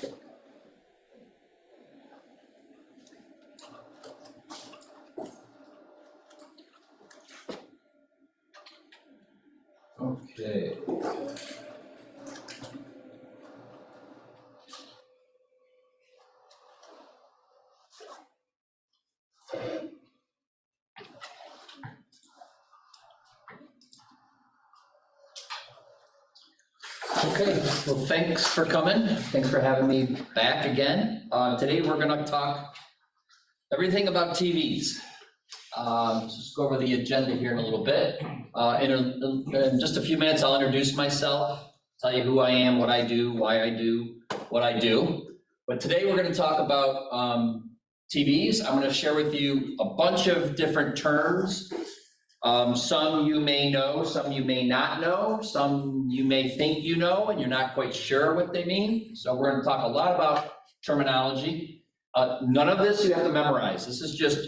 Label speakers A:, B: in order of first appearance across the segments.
A: Okay. Okay, well, thanks for coming. Thanks for having me back again. Today we're gonna talk everything about TVs. Just go over the agenda here in a little bit. In just a few minutes, I'll introduce myself, tell you who I am, what I do, why I do what I do. But today we're gonna talk about TVs. I'm gonna share with you a bunch of different terms. Some you may know, some you may not know, some you may think you know and you're not quite sure what they mean. So we're going to talk a lot about terminology. None of this you have to memorize. This is just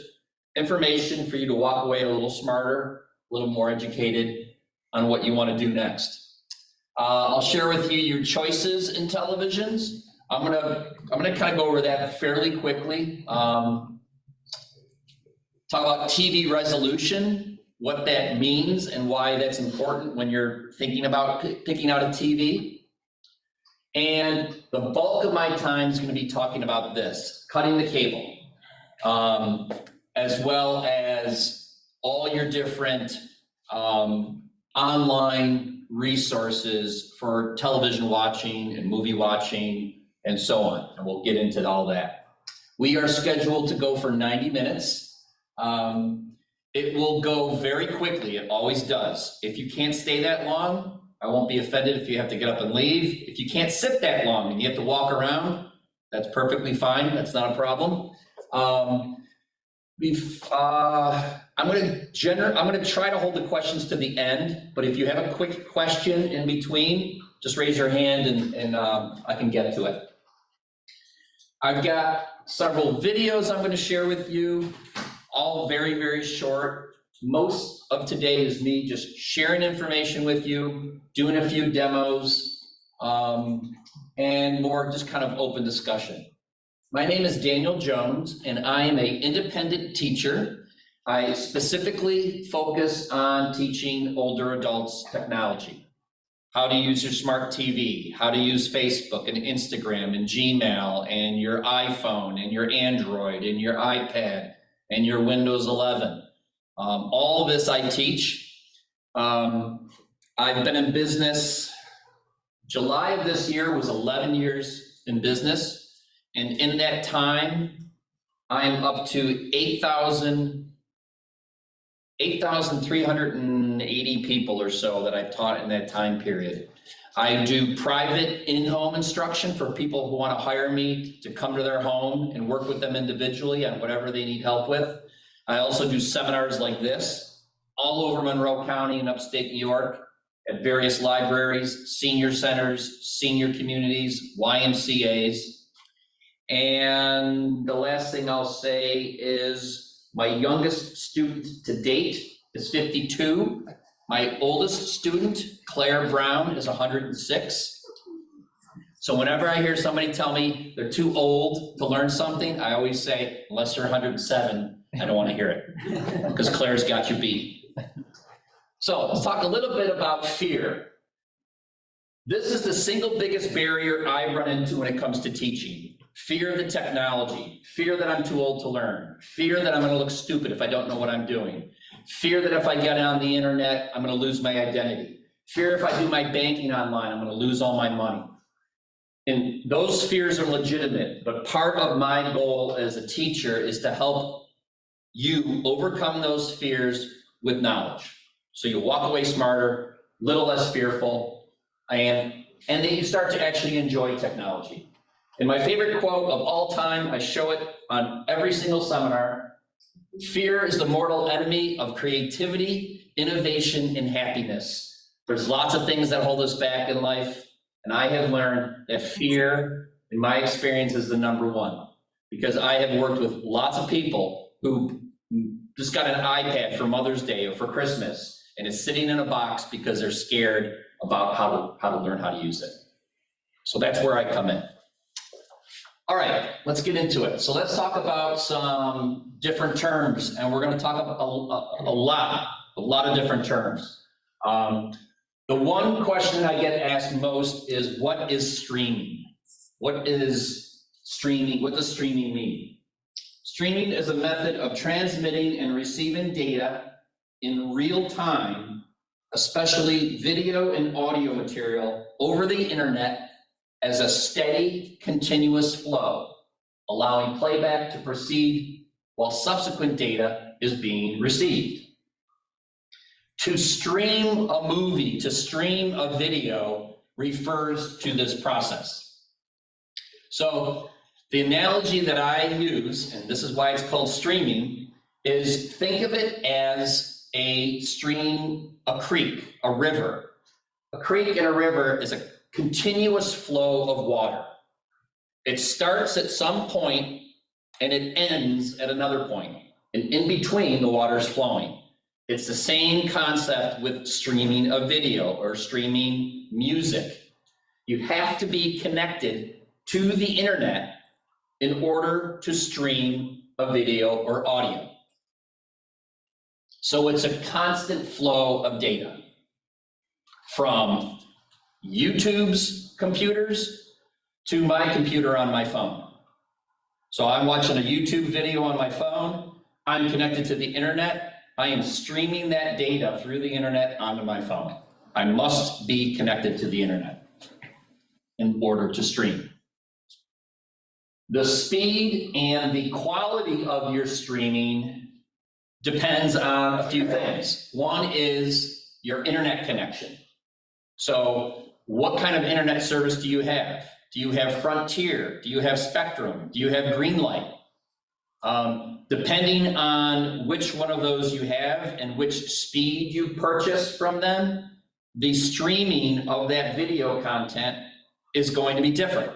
A: information for you to walk away a little smarter, a little more educated on what you want to do next. I'll share with you your choices in televisions. I'm gonna kind of go over that fairly quickly. Talk about TV resolution, what that means and why that's important when you're thinking about picking out a TV. And the bulk of my time is going to be talking about this, cutting the cable, as well as all your different online resources for television watching and movie watching and so on. And we'll get into all that. We are scheduled to go for 90 minutes. It will go very quickly, it always does. If you can't stay that long, I won't be offended if you have to get up and leave. If you can't sit that long and you have to walk around, that's perfectly fine, that's not a problem. I'm gonna try to hold the questions to the end, but if you have a quick question in between, just raise your hand and I can get to it. I've got several videos I'm gonna share with you. All very, very short. Most of today is me just sharing information with you, doing a few demos, and more just kind of open discussion. My name is Daniel Jones, and I am an independent teacher. I specifically focus on teaching older adults technology. How to use your smart TV, how to use Facebook and Instagram and Gmail and your iPhone and your Android and your iPad and your Windows 11. All of this I teach. I've been in business, July of this year was 11 years in business. And in that time, I'm up to 8,380 people or so that I've taught in that time period. I do private in-home instruction for people who want to hire me to come to their home and work with them individually on whatever they need help with. I also do seminars like this all over Monroe County and upstate New York at various libraries, senior centers, senior communities, YMCAs. And the last thing I'll say is my youngest student to date is 52. My oldest student, Claire Brown, is 106. So whenever I hear somebody tell me they're too old to learn something, I always say, unless they're 107, I don't want to hear it, because Claire's got you beat. So let's talk a little bit about fear. This is the single biggest barrier I run into when it comes to teaching. Fear of the technology, fear that I'm too old to learn, fear that I'm going to look stupid if I don't know what I'm doing. Fear that if I get on the internet, I'm going to lose my identity. Fear if I do my banking online, I'm going to lose all my money. And those fears are legitimate, but part of my goal as a teacher is to help you overcome those fears with knowledge. So you walk away smarter, a little less fearful, and then you start to actually enjoy technology. And my favorite quote of all time, I show it on every single seminar: fear is the mortal enemy of creativity, innovation, and happiness. There's lots of things that hold us back in life, and I have learned that fear, in my experience, is the number one. Because I have worked with lots of people who just got an iPad for Mother's Day or for Christmas, and it's sitting in a box because they're scared about how to learn how to use it. So that's where I come in. All right, let's get into it. So let's talk about some different terms, and we're going to talk about a lot of different terms. The one question I get asked most is, what is streaming? What is streaming? What does streaming mean? Streaming is a method of transmitting and receiving data in real time, especially video and audio material, over the internet as a steady, continuous flow, allowing playback to proceed while subsequent data is being received. To stream a movie, to stream a video, refers to this process. So the analogy that I use, and this is why it's called streaming, is think of it as a stream, a creek, a river. A creek and a river is a continuous flow of water. It starts at some point and it ends at another point. And in between, the water's flowing. It's the same concept with streaming a video or streaming music. You have to be connected to the internet in order to stream a video or audio. So it's a constant flow of data from YouTube's computers to my computer on my phone. So I'm watching a YouTube video on my phone, I'm connected to the internet, I am streaming that data through the internet onto my phone. I must be connected to the internet in order to stream. The speed and the quality of your streaming depends on a few things. One is your internet connection. So what kind of internet service do you have? Do you have Frontier? Do you have Spectrum? Do you have Greenlight? Depending on which one of those you have and which speed you purchase from them, the streaming of that video content is going to be different.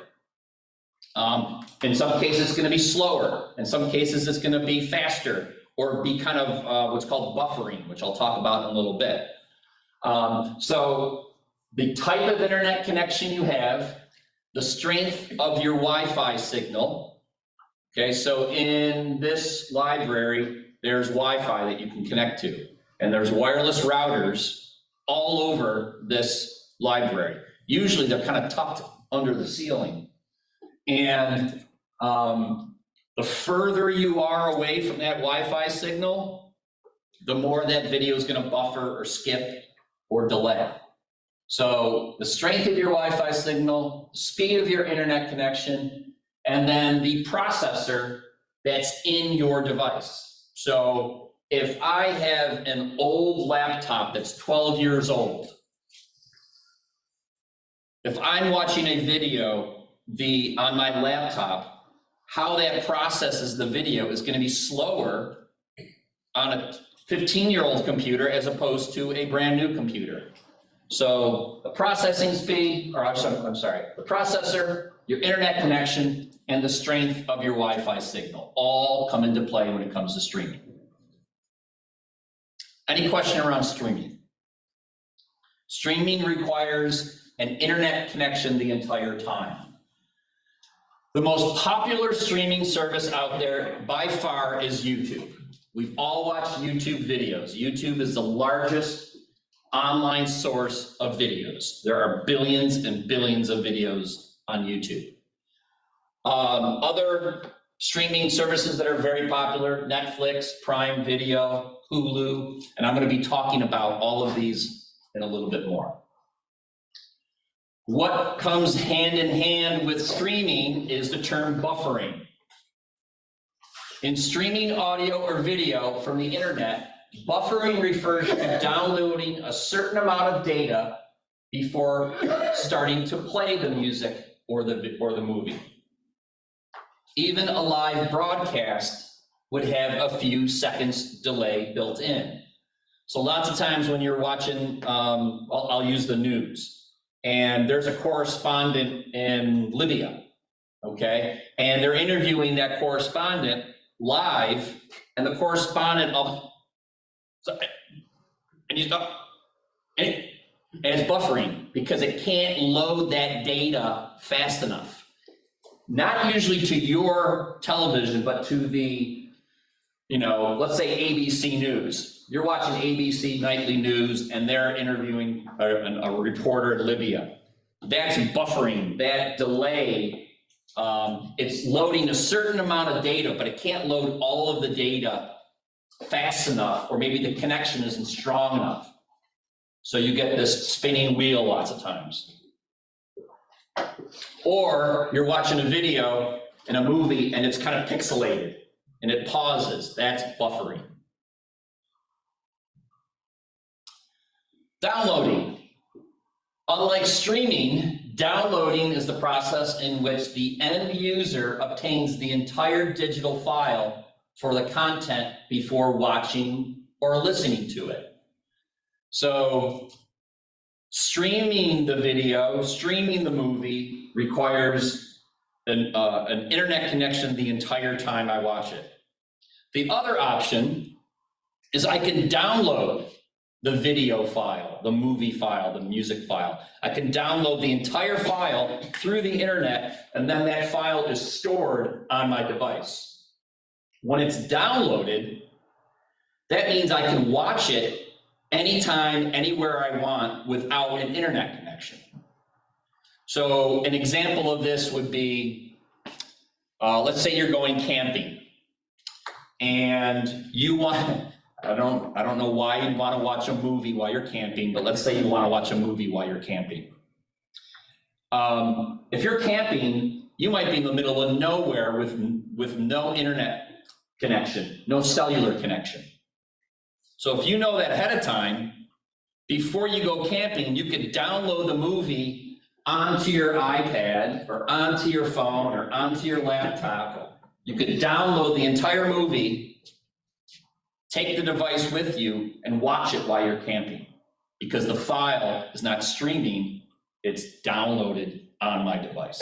A: In some cases, it's going to be slower. In some cases, it's going to be faster or be kind of what's called buffering, which I'll talk about in a little bit. So the type of internet connection you have, the strength of your Wi-Fi signal. Okay, so in this library, there's Wi-Fi that you can connect to, and there's wireless routers all over this library. Usually they're kind of tucked under the ceiling. And the further you are away from that Wi-Fi signal, the more that video is going to buffer or skip or delay. So the strength of your Wi-Fi signal, the speed of your internet connection, and then the processor that's in your device. So if I have an old laptop that's 12 years old, if I'm watching a video on my laptop, how that processes the video is going to be slower on a 15-year-old computer as opposed to a brand new computer. So the processing speed, or I'm sorry, the processor, your internet connection, and the strength of your Wi-Fi signal all come into play when it comes to streaming. Any question around streaming? Streaming requires an internet connection the entire time. The most popular streaming service out there by far is YouTube. We've all watched YouTube videos. YouTube is the largest online source of videos. There are billions and billions of videos on YouTube. Other streaming services that are very popular, Netflix, Prime Video, Hulu, and I'm going to be talking about all of these in a little bit more. What comes hand in hand with streaming is the term buffering. In streaming audio or video from the internet, buffering refers to downloading a certain amount of data before starting to play the music or the movie. Even a live broadcast would have a few seconds delay built in. So lots of times when you're watching, I'll use the news, and there's a correspondent in Libya, okay? And they're interviewing that correspondent live, and the correspondent and it's buffering because it can't load that data fast enough. not usually to your television, but to the, let's say ABC News. You're watching ABC Nightly News and they're interviewing a reporter in Libya. That's buffering, that delay. It's loading a certain amount of data, but it can't load all of the data fast enough, or maybe the connection isn't strong enough. So you get this spinning wheel lots of times. Or you're watching a video in a movie and it's kind of pixelated and it pauses. That's buffering. Downloading. Unlike streaming, downloading is the process in which the end user obtains the entire digital file for the content before watching or listening to it. So streaming the video, streaming the movie requires an internet connection the entire time I watch it. The other option is I can download the video file, the movie file, the music file. I can download the entire file through the internet, and then that file is stored on my device. When it's downloaded, that means I can watch it anytime, anywhere I want without an internet connection. So an example of this would be, let's say you're going camping and you want, I don't know why you'd want to watch a movie while you're camping, but let's say you want to watch a movie while you're camping. If you're camping, you might be in the middle of nowhere with no internet connection, no cellular connection. So if you know that ahead of time, before you go camping, you could download the movie onto your iPad or onto your phone or onto your laptop. You could download the entire movie, take the device with you, and watch it while you're camping, because the file is not streaming, it's downloaded on my device.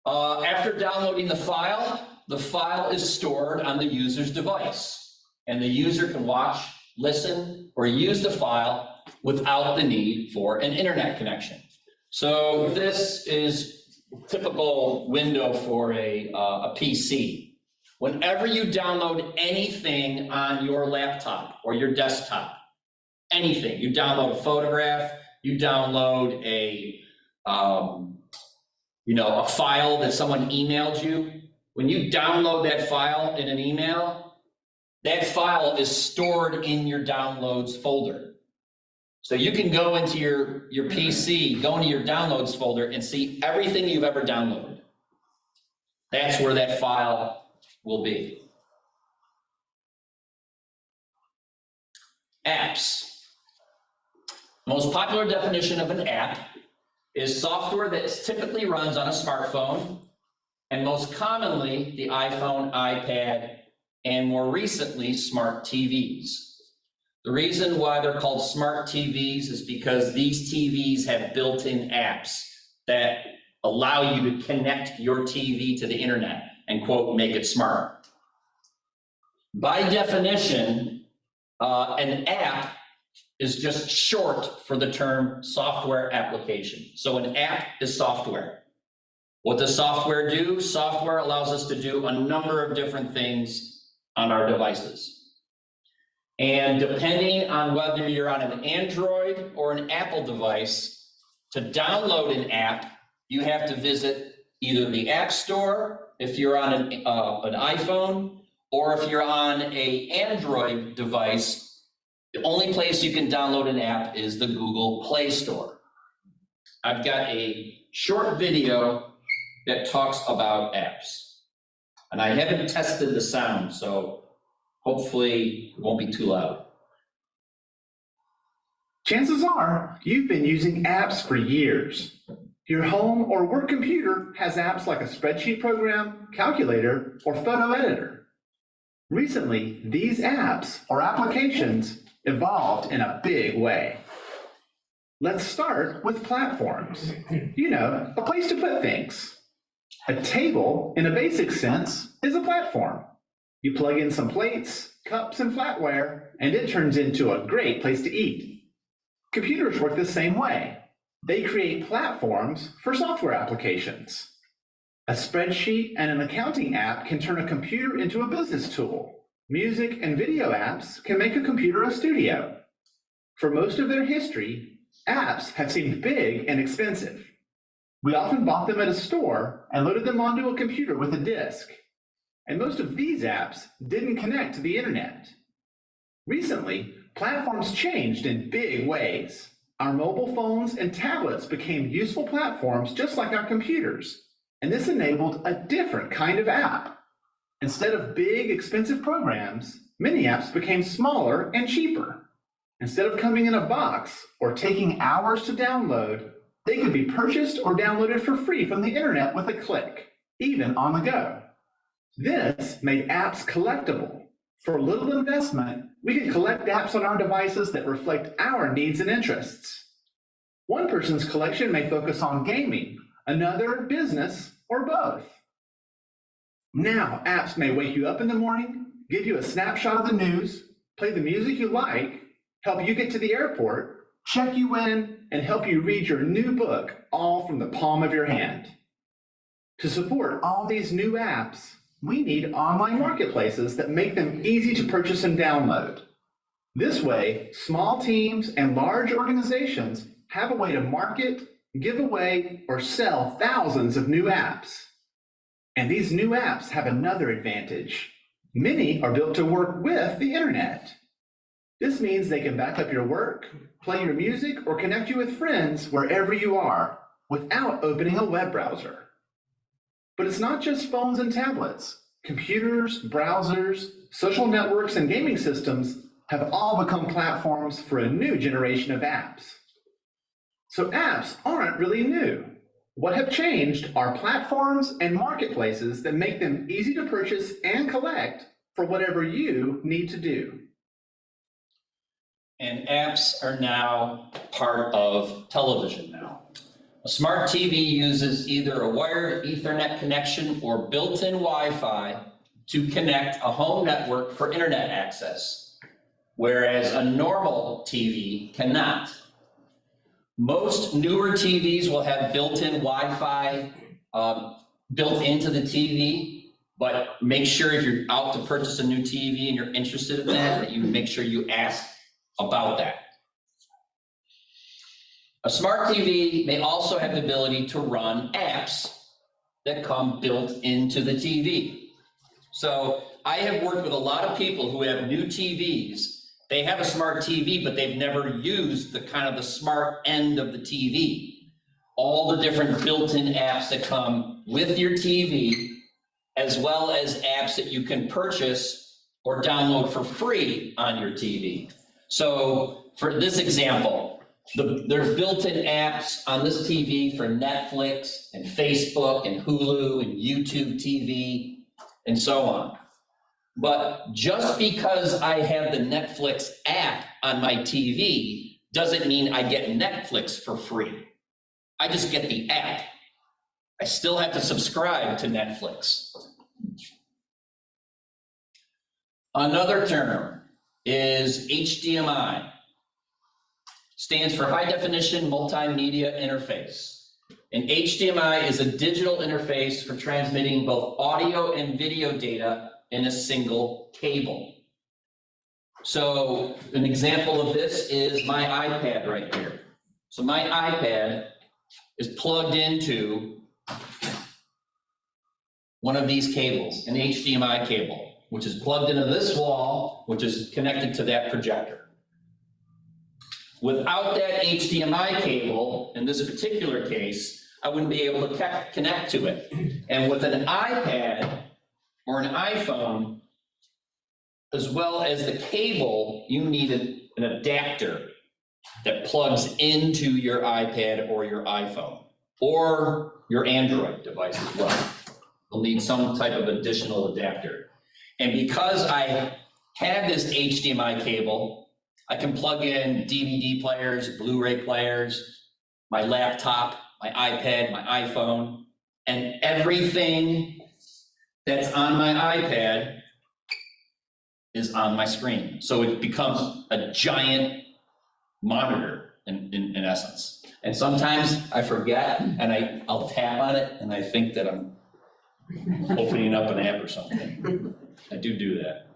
A: After downloading the file is stored on the user's device, and the user can watch, listen, or use the file without the need for an internet connection. So this is a typical window for a PC. Whenever you download anything on your laptop or your desktop, anything, you download a photograph, you download a file that someone emailed you. When you download that file in an email, that file is stored in your downloads folder. So you can go into your PC, go into your downloads folder and see everything you've ever downloaded. That's where that file will be. Apps. The most popular definition of an app is software that typically runs on a smartphone, and most commonly the iPhone, iPad, and more recently, smart TVs. The reason why they're called smart TVs is because these TVs have built-in apps that allow you to connect your TV to the internet and, quote, make it smart. By definition, an app is just short for the term software application. So an app is software. What does software do? Software allows us to do a number of different things on our devices. And depending on whether you're on an Android or an Apple device, to download an app, you have to visit either the App Store if you're on an iPhone, or if you're on an Android device, the only place you can download an app is the Google Play Store. I've got a short video that talks about apps. And I haven't tested the sound, so hopefully it won't be too loud.
B: Chances are you've been using apps for years. Your home or work computer has apps like a spreadsheet program, calculator, or photo editor. Recently, these apps or applications evolved in a big way. Let's start with platforms. A place to put things. A table, in a basic sense, is a platform. You plug in some plates, cups, and flatware, and it turns into a great place to eat. Computers work the same way. They create platforms for software applications. A spreadsheet and an accounting app can turn a computer into a business tool. Music and video apps can make a computer a studio. For most of their history, apps have seemed big and expensive. We often bought them at a store and loaded them onto a computer with a disk. And most of these apps didn't connect to the internet. Recently, platforms changed in big ways. Our mobile phones and tablets became useful platforms just like our computers, and this enabled a different kind of app. Instead of big, expensive programs, many apps became smaller and cheaper. Instead of coming in a box or taking hours to download, they could be purchased or downloaded for free from the internet with a click, even on the go. This made apps collectible. For little investment, we could collect apps on our devices that reflect our needs and interests. One person's collection may focus on gaming, another business, or both. Now, apps may wake you up in the morning, give you a snapshot of the news, play the music you like, help you get to the airport, check you in, and help you read your new book, all from the palm of your hand. To support all these new apps, we need online marketplaces that make them easy to purchase and download. This way, small teams and large organizations have a way to market, give away, or sell thousands of new apps. And these new apps have another advantage. Many are built to work with the internet. This means they can back up your work, play your music, or connect you with friends wherever you are without opening a web browser. But it's not just phones and tablets. Computers, browsers, social networks, and gaming systems have all become platforms for a new generation of apps. So apps aren't really new. What have changed are platforms and marketplaces that make them easy to purchase and collect for whatever you need to do.
A: And apps are now part of television now. A smart TV uses either a wired Ethernet connection or built-in Wi-Fi to connect a home network for internet access, whereas a normal TV cannot. Most newer TVs will have built-in Wi-Fi built into the TV, but make sure if you're out to purchase a new TV and you're interested in that you make sure you ask about that. A smart TV may also have the ability to run apps that come built into the TV. So I have worked with a lot of people who have new TVs. They have a smart TV, but they've never used the smart end of the TV. All the different built-in apps that come with your TV, as well as apps that you can purchase or download for free on your TV. So for this example, there's built-in apps on this TV for Netflix and Facebook and Hulu and YouTube TV and so on. But just because I have the Netflix app on my TV doesn't mean I get Netflix for free. I just get the app. I still have to subscribe to Netflix. Another term is HDMI. Stands for High Definition Multimedia Interface. And HDMI is a digital interface for transmitting both audio and video data in a single cable. So an example of this is my iPad right here. So my iPad is plugged into one of these cables, an HDMI cable, which is plugged into this wall, which is connected to that projector. Without that HDMI cable, in this particular case, I wouldn't be able to connect to it. And with an iPad or an iPhone, as well as the cable, you need an adapter that plugs into your iPad or your iPhone or your Android device as well. You'll need some type of additional adapter. And because I have this HDMI cable, I can plug in DVD players, Blu-ray players, my laptop, my iPad, my iPhone, and everything that's on my iPad is on my screen. So it becomes a giant monitor in essence. And sometimes I forget and I'll tap on it and I think that I'm opening up an app or something. I do that.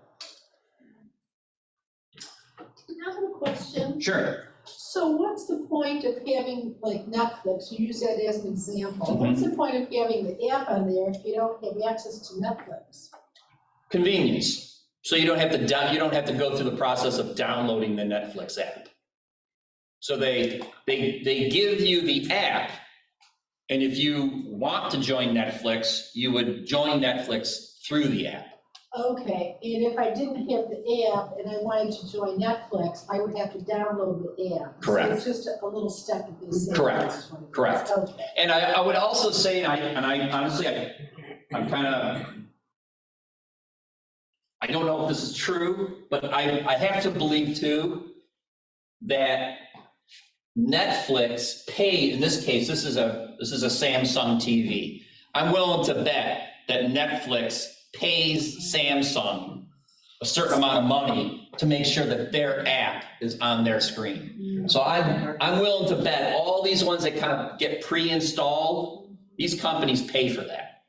C: I have a question.
A: Sure.
C: So what's the point of having, like Netflix, you use that as an example. What's the point of having the app on there if you don't have access to Netflix?
A: Convenience. So you don't have to go through the process of downloading the Netflix app. So they give you the app, and if you want to join Netflix, you would join Netflix through the app.
C: Okay, and if I didn't have the app and I wanted to join Netflix, I would have to download the app.
A: Correct.
C: So it's just a little step of this.
A: Correct. Correct.
C: Okay.
A: And I would also say, I honestly, I'm kind of, I don't know if this is true, but I have to believe too that Netflix paid, in this case, this is a Samsung TV. I'm willing to bet that Netflix pays Samsung a certain amount of money to make sure that their app is on their screen. So I'm willing to bet all these ones that kind of get pre-installed, these companies pay for that.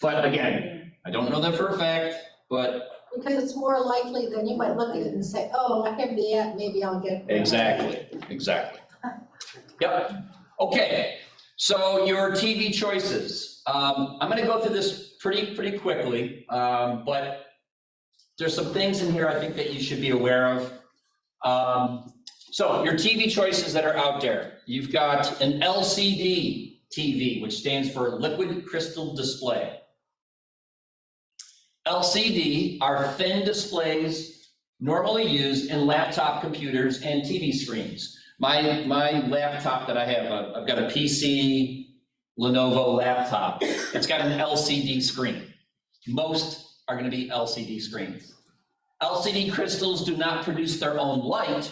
A: But again, I don't know that for a fact, but.
C: Because it's more likely than you might look at it and say, oh, I have the app, maybe I'll get it.
A: Exactly. Yep. Okay, so your TV choices. I'm gonna go through this pretty quickly, but there's some things in here I think that you should be aware of. So your TV choices that are out there, you've got an LCD TV, which stands for liquid crystal display. LCD are thin displays normally used in laptop computers and TV screens. My laptop that I have, I've got a PC Lenovo laptop. It's got an LCD screen. Most are going to be LCD screens. LCD crystals do not produce their own light,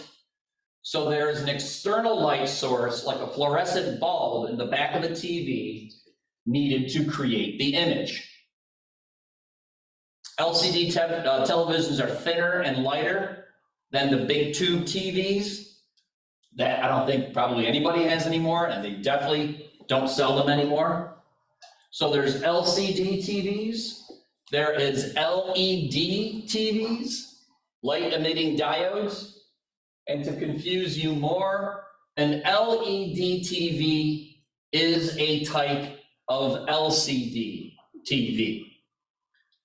A: so there's an external light source, like a fluorescent bulb in the back of the TV, needed to create the image. LCD televisions are thinner and lighter than the big tube TVs that I don't think probably anybody has anymore, and they definitely don't sell them anymore. So there's LCD TVs, there is LED TVs, light emitting diodes, and to confuse you more, an LED TV is a type of LCD TV.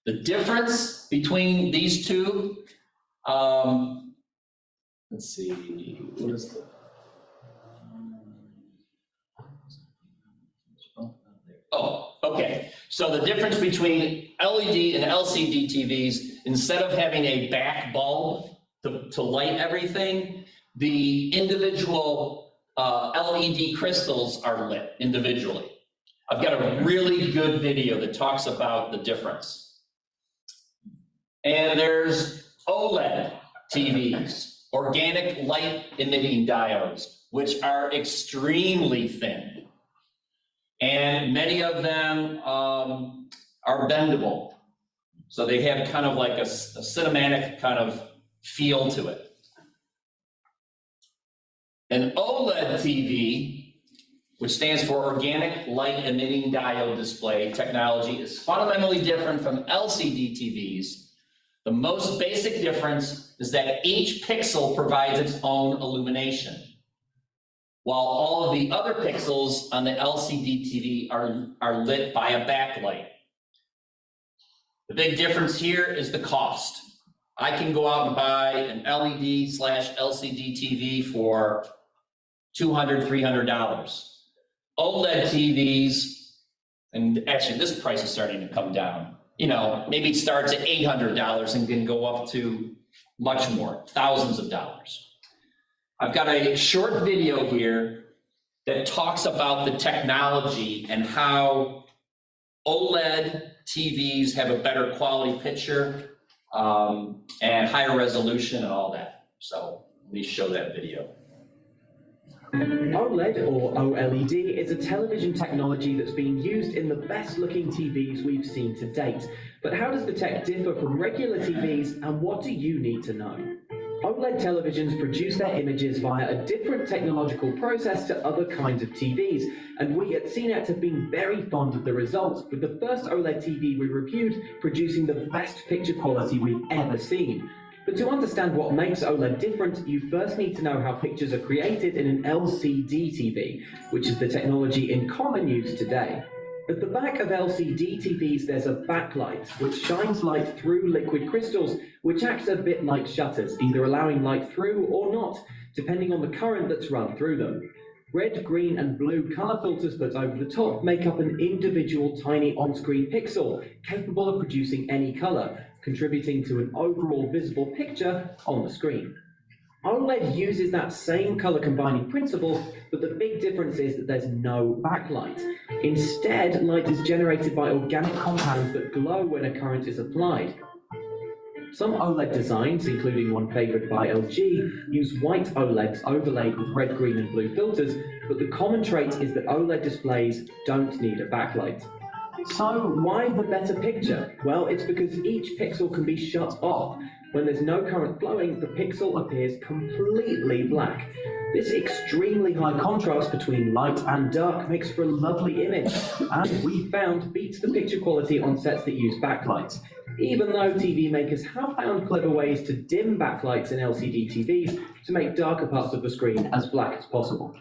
A: The difference between these two, let's see, what is the? Oh, okay. So the difference between LED and LCD TVs, instead of having a back bulb to light everything, the individual LED crystals are lit individually. I've got a really good video that talks about the difference. And there's OLED TVs, organic light emitting diodes, which are extremely thin. And many of them are bendable. So they have kind of like a cinematic kind of feel to it. An OLED TV, which stands for organic light emitting diode display technology, is fundamentally different from LCD TVs. The most basic difference is that each pixel provides its own illumination, while all of the other pixels on the LCD TV are lit by a backlight. The big difference here is the cost. I can go out and buy an LED/LCD TV for $200, $300. OLED TVs, and actually this price is starting to come down. You know, maybe it starts at $800 and can go up to much more, thousands of dollars. I've got a short video here that talks about the technology and how OLED TVs have a better quality picture and higher resolution and all that. So let me show that video.
D: OLED or OLED is a television technology that's being used in the best looking TVs we've seen to date. But how does the tech differ from regular TVs, and what do you need to know? OLED televisions produce their images via a different technological process to other kinds of TVs, and we at CNET have been very fond of the result, with the first OLED TV we reviewed producing the best picture quality we've ever seen. But to understand what makes OLED different, you first need to know how pictures are created in an LCD TV, which is the technology in common use today. At the back of LCD TVs there's a backlight, which shines light through liquid crystals, which acts a bit like shutters, either allowing light through or not, depending on the current that's run through them. Red, green and blue colour filters put over the top make up an individual tiny on-screen pixel, capable of producing any colour, contributing to an overall visible picture on the screen. OLED uses that same colour combining principle, but the big difference is that there's no backlight. Instead, light is generated by organic compounds that glow when a current is applied. Some OLED designs, including one favoured by LG, use white OLEDs overlaid with red, green and blue filters, but the common trait is that OLED displays don't need a backlight. So why the better picture? Well, it's because each pixel can be shut off. When there's no current flowing, the pixel appears completely black. This extremely high contrast between light and dark makes for a lovely image, and we found beats the picture quality on sets that use backlights, even though TV makers have found clever ways to dim backlights in LCD TVs to make darker parts of the screen as black as possible.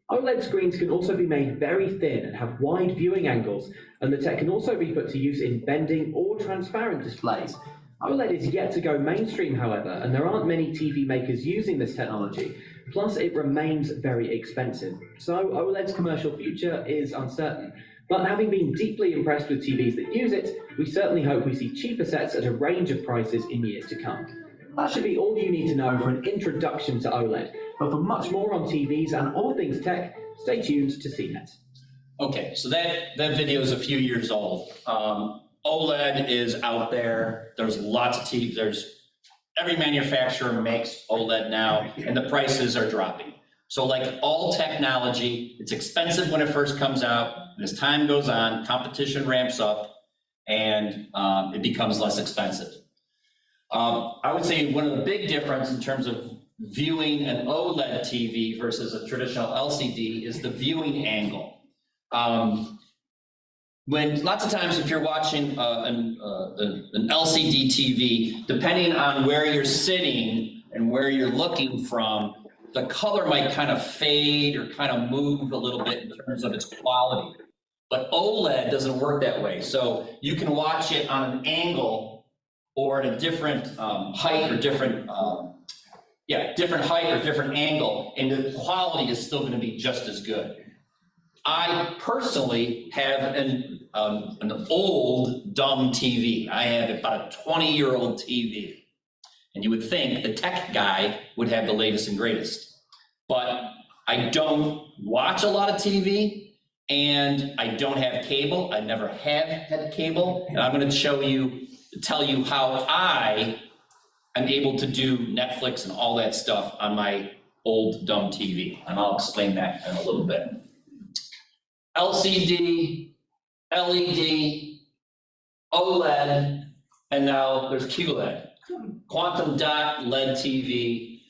D: OLED screens can also be made very thin and have wide viewing angles, and the tech can also be put to use in bending or transparent displays. OLED is yet to go mainstream, however, and there aren't many TV makers using this technology, plus it remains very expensive. So OLED's commercial future is uncertain, but having been deeply impressed with TVs that use it, we certainly hope we see cheaper sets at a range of prices in years to come. That should be all you need to know for an introduction to OLED, but for much more on TVs and all things tech, stay tuned to CNET.
A: Okay, so that video is a few years old. OLED is out there. There's lots of TVs. Every manufacturer makes OLED now, and the prices are dropping. So like all technology, it's expensive when it first comes out, and as time goes on, competition ramps up, and it becomes less expensive. I would say one of the big difference in terms of viewing an OLED TV versus a traditional LCD is the viewing angle. When lots of times if you're watching an LCD TV, depending on where you're sitting and where you're looking from, the color might kind of fade or kind of move a little bit in terms of its quality. But OLED doesn't work that way. So you can watch it on an angle or at a different height or different height or different angle, and the quality is still going to be just as good. I personally have an old dumb TV. I have about a 20-year-old TV. And you would think the tech guy would have the latest and greatest. But I don't watch a lot of TV, and I don't have cable. I never have had cable. And I'm going to tell you how I am able to do Netflix and all that stuff on my old dumb TV. And I'll explain that in a little bit. LCD, LED, OLED, and now there's QLED, quantum dot LED TV.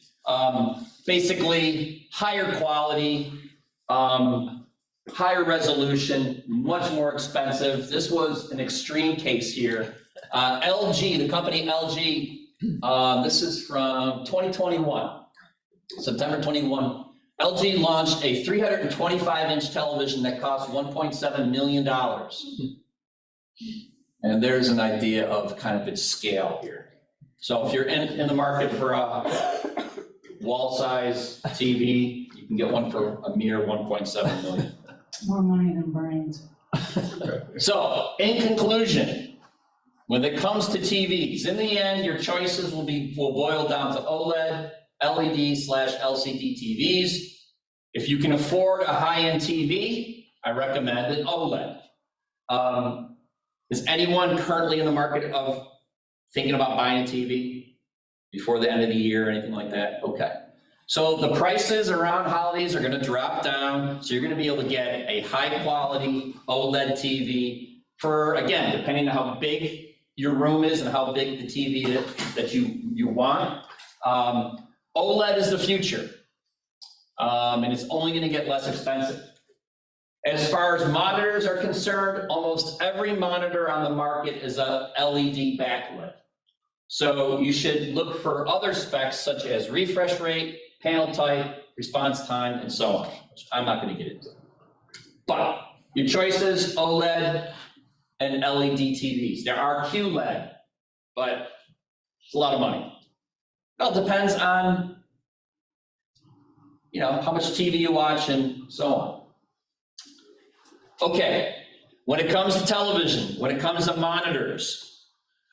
A: Basically, higher quality, higher resolution, much more expensive. This was an extreme case here. LG, the company LG, this is from 2021, September 21. LG launched a 325-inch television that cost $1.7 million. And there's an idea of kind of its scale here. So if you're in the market for a wall-size TV, you can get one for a mere $1.7 million.
E: More money than brains.
A: So, in conclusion, when it comes to TVs, in the end, your choices will boil down to OLED, LED/LCD TVs. If you can afford a high-end TV, I recommend an OLED. Is anyone currently in the market of thinking about buying a TV before the end of the year or anything like that? Okay. So the prices around holidays are going to drop down. So you're going to be able to get a high-quality OLED TV for, again, depending on how big your room is and how big the TV is that you want. OLED is the future, and it's only going to get less expensive. As far as monitors are concerned, almost every monitor on the market is a LED backlit. So you should look for other specs such as refresh rate, panel type, response time, and so on, which I'm not going to get into. But your choices, OLED and LED TVs. There are QLED, but it's a lot of money. Well, it depends on, how much TV you watch and so on. Okay, when it comes to television, when it comes to monitors,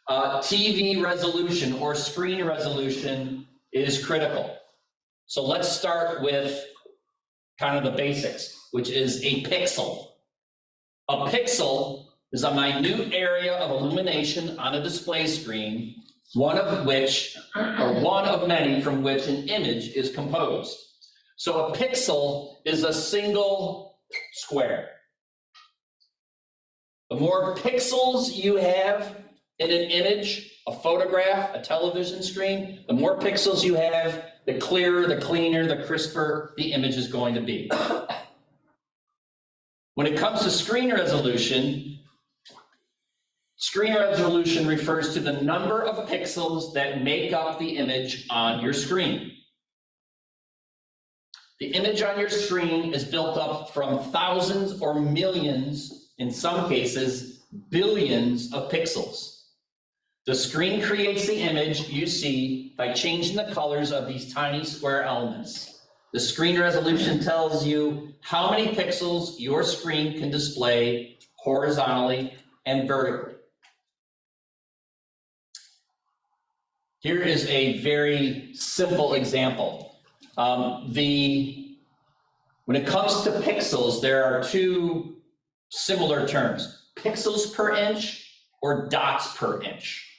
A: TV resolution or screen resolution is critical. So let's start with kind of the basics, which is a pixel. A pixel is a minute area of illumination on a display screen, one of many from which an image is composed. So a pixel is a single square. The more pixels you have in an image, a photograph, a television screen, the more pixels you have, the clearer, the cleaner, the crisper the image is going to be. When it comes to screen resolution refers to the number of pixels that make up the image on your screen. The image on your screen is built up from thousands or millions, in some cases, billions of pixels. The screen creates the image you see by changing the colors of these tiny square elements. The screen resolution tells you how many pixels your screen can display horizontally and vertically. Here is a very simple example. When it comes to pixels, there are two similar terms, pixels per inch or dots per inch.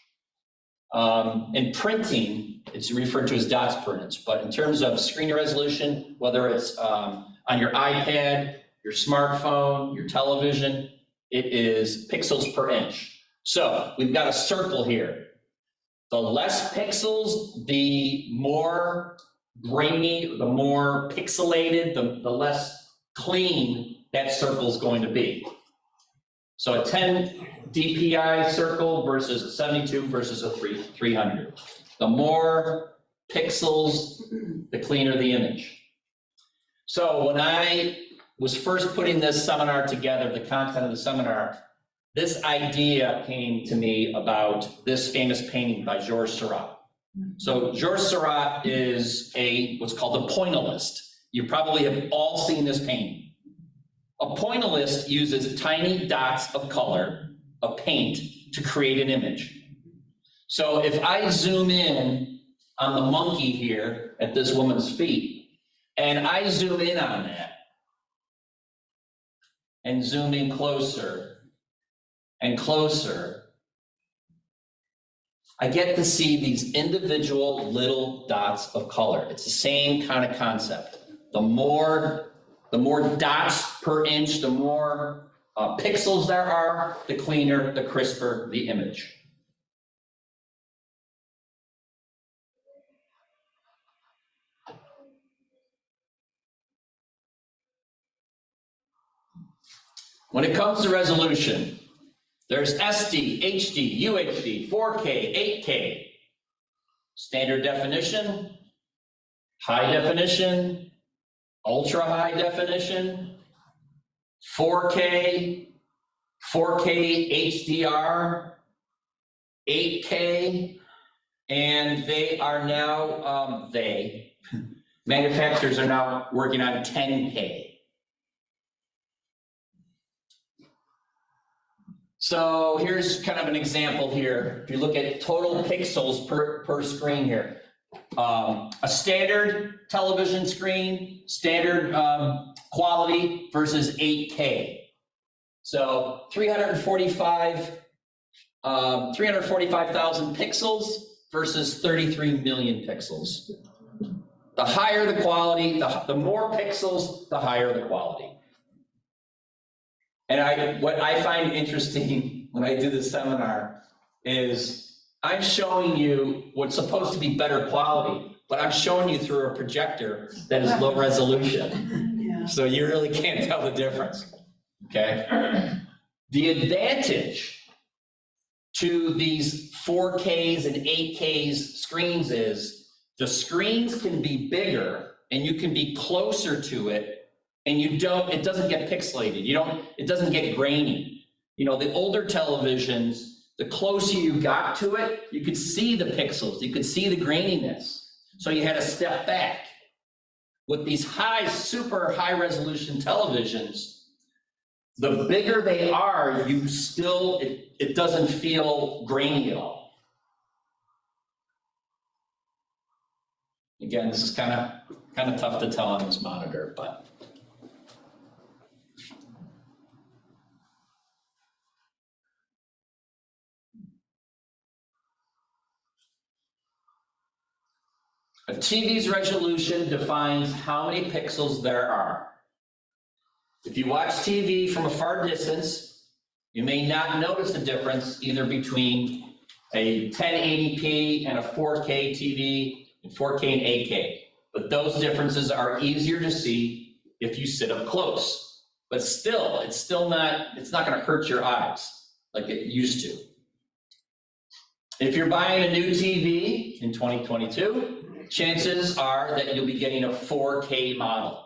A: In printing, it's referred to as dots per inch, but in terms of screen resolution, whether it's on your iPad, your smartphone, your television, it is pixels per inch. So we've got a circle here. The less pixels, the more grainy, the more pixelated, the less clean that circle is going to be. So a 10 dpi circle versus a 72 versus a 300. The more pixels, the cleaner the image. So when I was first putting this seminar together, the content of the seminar, this idea came to me about this famous painting by Georges Seurat. So Georges Seurat is what's called a pointillist. You probably have all seen this painting. A pointillist uses tiny dots of color, of paint, to create an image. So if I zoom in on the monkey here at this woman's feet, and I zoom in on that, and zoom in closer and closer, I get to see these individual little dots of color. It's the same kind of concept. The more dots per inch, the more pixels there are, the cleaner, the crisper the image. When it comes to resolution, there's SD, HD, UHD, 4K, 8K, standard definition, high definition, ultra high definition, 4K, 4K HDR, 8K, and they are now, manufacturers are now working on 10K. So here's kind of an example here. If you look at total pixels per screen here, a standard television screen, standard quality versus 8K. So 345,000 pixels versus 33 million pixels. The higher the quality, the more pixels, the higher the quality. And what I find interesting when I do this seminar is I'm showing you what's supposed to be better quality, but I'm showing you through a projector that is low resolution.
E: Yeah.
A: So you really can't tell the difference, okay? The advantage to these 4Ks and 8Ks screens is the screens can be bigger and you can be closer to it, and it doesn't get pixelated. It doesn't get grainy. You know, the older televisions, the closer you got to it, you could see the pixels, you could see the graininess. So you had to step back. With these super high resolution televisions, the bigger they are, it doesn't feel grainy at all. Again, this is kind of tough to tell on this monitor, but. A TV's resolution defines how many pixels there are. If you watch TV from a far distance, you may not notice the difference either between a 1080p and a 4K TV and 4K and 8K. But those differences are easier to see if you sit up close. But still, it's not gonna hurt your eyes like it used to. If you're buying a new TV in 2022, chances are that you'll be getting a 4K model.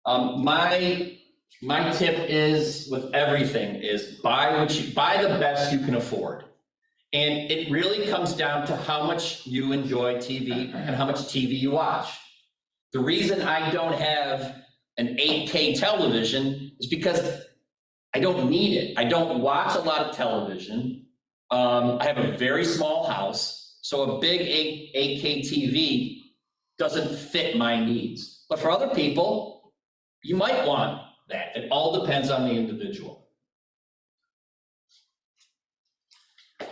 A: My tip is with everything is buy the best you can afford. And it really comes down to how much you enjoy TV and how much TV you watch. The reason I don't have an 8K television is because I don't need it. I don't watch a lot of television. I have a very small house, so a big 8K TV doesn't fit my needs. But for other people, you might want that. It all depends on the individual.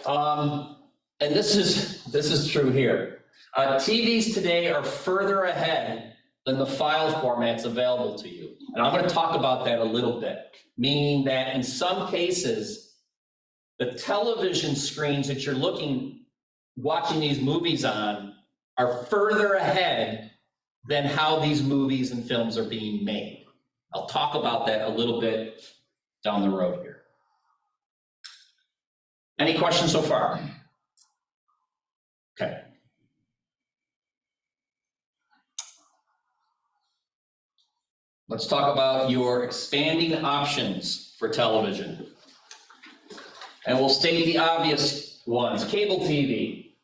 A: And this is true here. TVs today are further ahead than the file formats available to you. And I'm going to talk about that a little bit, meaning that in some cases, the television screens that you're watching these movies on are further ahead than how these movies and films are being made. I'll talk about that a little bit down the road here. Any questions so far? Okay. Let's talk about your expanding options for television. And we'll state the obvious ones. Cable TV.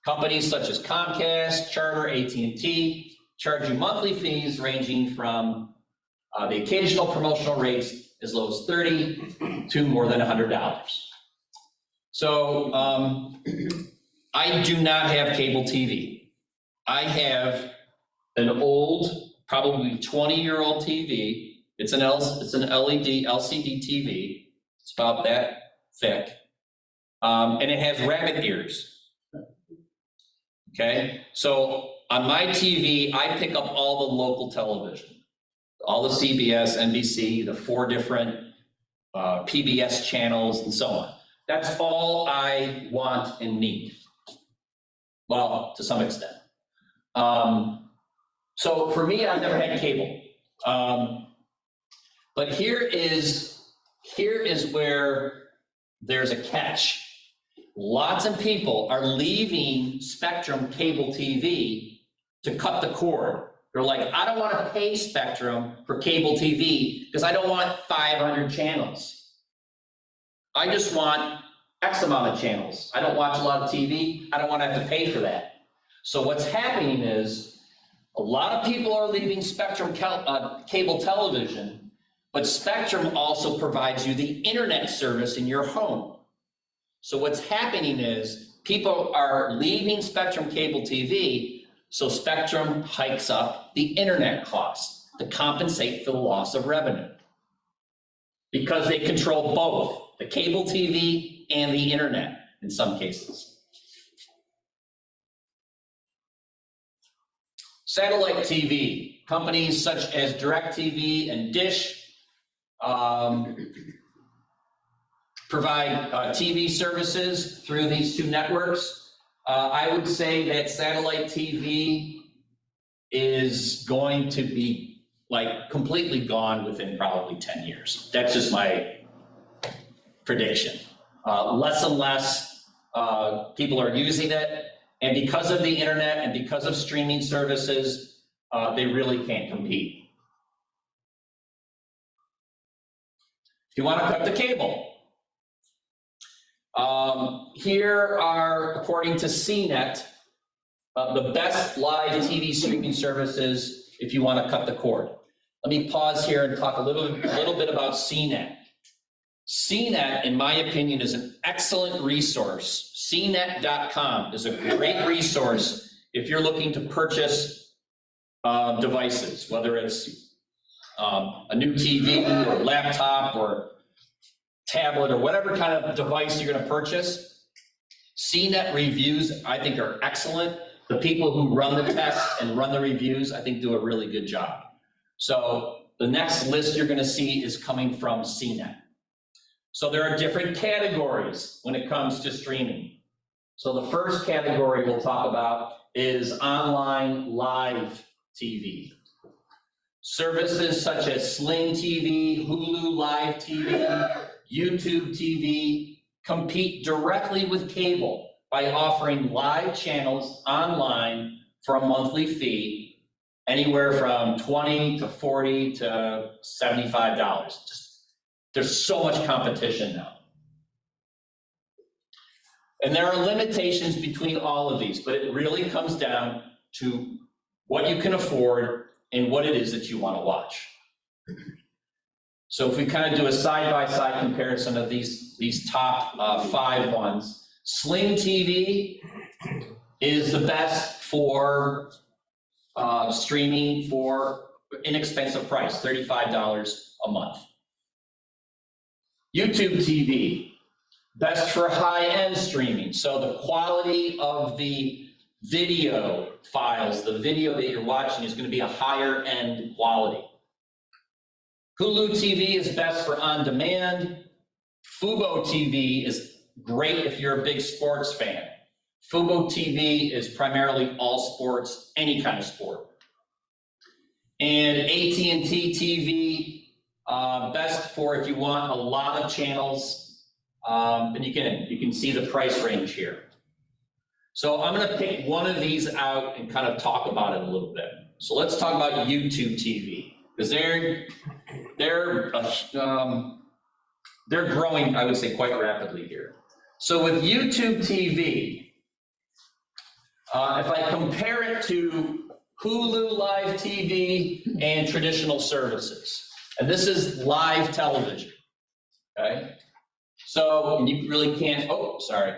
A: Companies such as Comcast, Charter, AT&T charge you monthly fees ranging from the occasional promotional rates as low as $30 to more than $100. So I do not have cable TV. I have an old, probably 20-year-old TV. It's an LED, LCD TV. It's about that thick. And it has rabbit ears. Okay, so on my TV, I pick up all the local television, all the CBS, NBC, the 4 different PBS channels and so on. That's all I want and need. Well, to some extent. So for me, I've never had cable. But here is where there's a catch. Lots of people are leaving Spectrum cable TV to cut the cord. They're like, I don't want to pay Spectrum for cable TV because I don't want 500 channels. I just want X amount of channels. I don't watch a lot of TV. I don't want to have to pay for that. So what's happening is a lot of people are leaving Spectrum cable television, but Spectrum also provides you the internet service in your home. So what's happening is people are leaving Spectrum cable TV, so Spectrum hikes up the internet cost to compensate for the loss of revenue. Because they control both the cable TV and the internet in some cases. Satellite TV, companies such as DirecTV and Dish provide TV services through these two networks. I would say that satellite TV is going to be like completely gone within probably 10 years. That's just my prediction. Less and less people are using it, and because of the internet and because of streaming services, they really can't compete. If you want to cut the cable, here are, according to CNET, the best live TV streaming services if you want to cut the cord. Let me pause here and talk a little bit about CNET. CNET, in my opinion, is an excellent resource. CNET.com is a great resource if you're looking to purchase devices, whether it's a new TV or laptop or tablet or whatever kind of device you're going to purchase. CNET reviews, I think, are excellent. The people who run the tests and run the reviews, I think, do a really good job. So the next list you're going to see is coming from CNET. So there are different categories when it comes to streaming. So the first category we'll talk about is online live TV. Services such as Sling TV, Hulu Live TV, YouTube TV compete directly with cable by offering live channels online for a monthly fee, anywhere from $20 to $40 to $75. There's so much competition now. And there are limitations between all of these, but it really comes down to what you can afford and what it is that you want to watch. So if we kind of do a side-by-side comparison of these top 5 ones, Sling TV is the best for streaming for inexpensive price, $35 a month. YouTube TV, best for high-end streaming. So the quality of the video files, the video that you're watching is going to be a higher end quality. Hulu TV is best for on-demand. Fubo TV is great if you're a big sports fan. Fubo TV is primarily all sports, any kind of sport. And AT&T TV, best for if you want a lot of channels, and you can see the price range here. So I'm going to pick one of these out and kind of talk about it a little bit. So let's talk about YouTube TV, because they're growing, I would say, quite rapidly here. So with YouTube TV, if I compare it to Hulu Live TV and traditional services, and this is live television, okay? So you really can't, oh, sorry.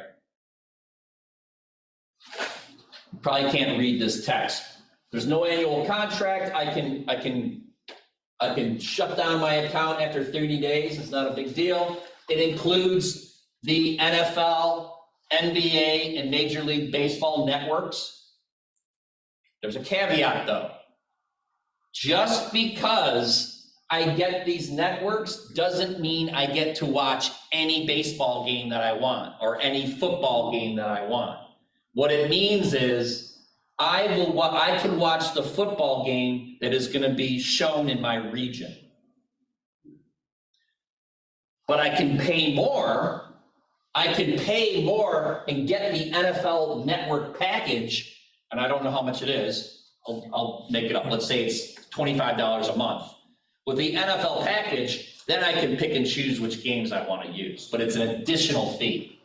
A: You probably can't read this text. There's no annual contract. I can shut down my account after 30 days. It's not a big deal. It includes the NFL, NBA, and Major League Baseball networks. There's a caveat though. Just because I get these networks doesn't mean I get to watch any baseball game that I want or any football game that I want. What it means is I can watch the football game that is going to be shown in my region. But I can pay more. I can pay more and get the NFL network package, and I don't know how much it is. I'll make it up. Let's say it's $25 a month. With the NFL package, then I can pick and choose which games I want to use, but it's an additional fee.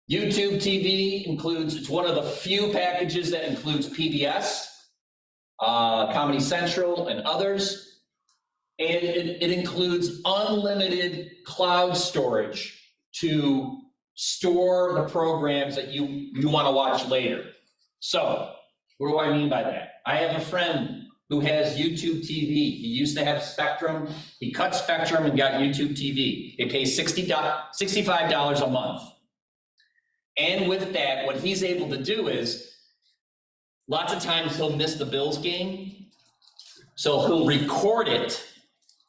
A: YouTube TV it's one of the few packages that includes PBS, Comedy Central, and others. And it includes unlimited cloud storage to store the programs that you want to watch later. So, what do I mean by that? I have a friend who has YouTube TV. He used to have Spectrum. He cut Spectrum and got YouTube TV. He pays $65 a month. And with that, what he's able to do is, lots of times he'll miss the Bills game. So he'll record it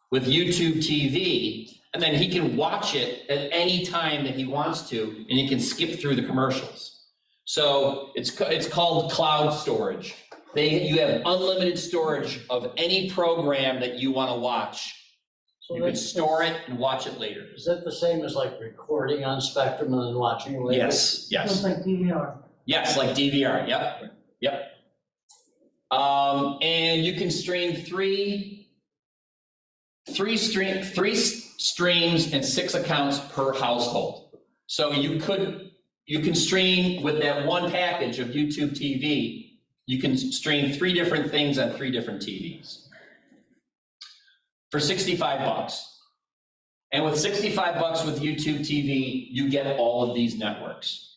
A: with YouTube TV, And then he can watch it at any time that he wants to, and he can skip through the commercials. So it's called cloud storage. You have unlimited storage of any program that you want to watch. You can store it and watch it later.
F: Is that the same as like recording on Spectrum and then watching it later?
E: Looks
A: Yes.
E: like DVR.
A: Yes, like DVR, yep. And you can stream three streams and 6 accounts per household. So you can stream with that one package of YouTube TV, you can stream 3 different things on 3 different TVs for $65. And with $65 with YouTube TV, you get all of these networks.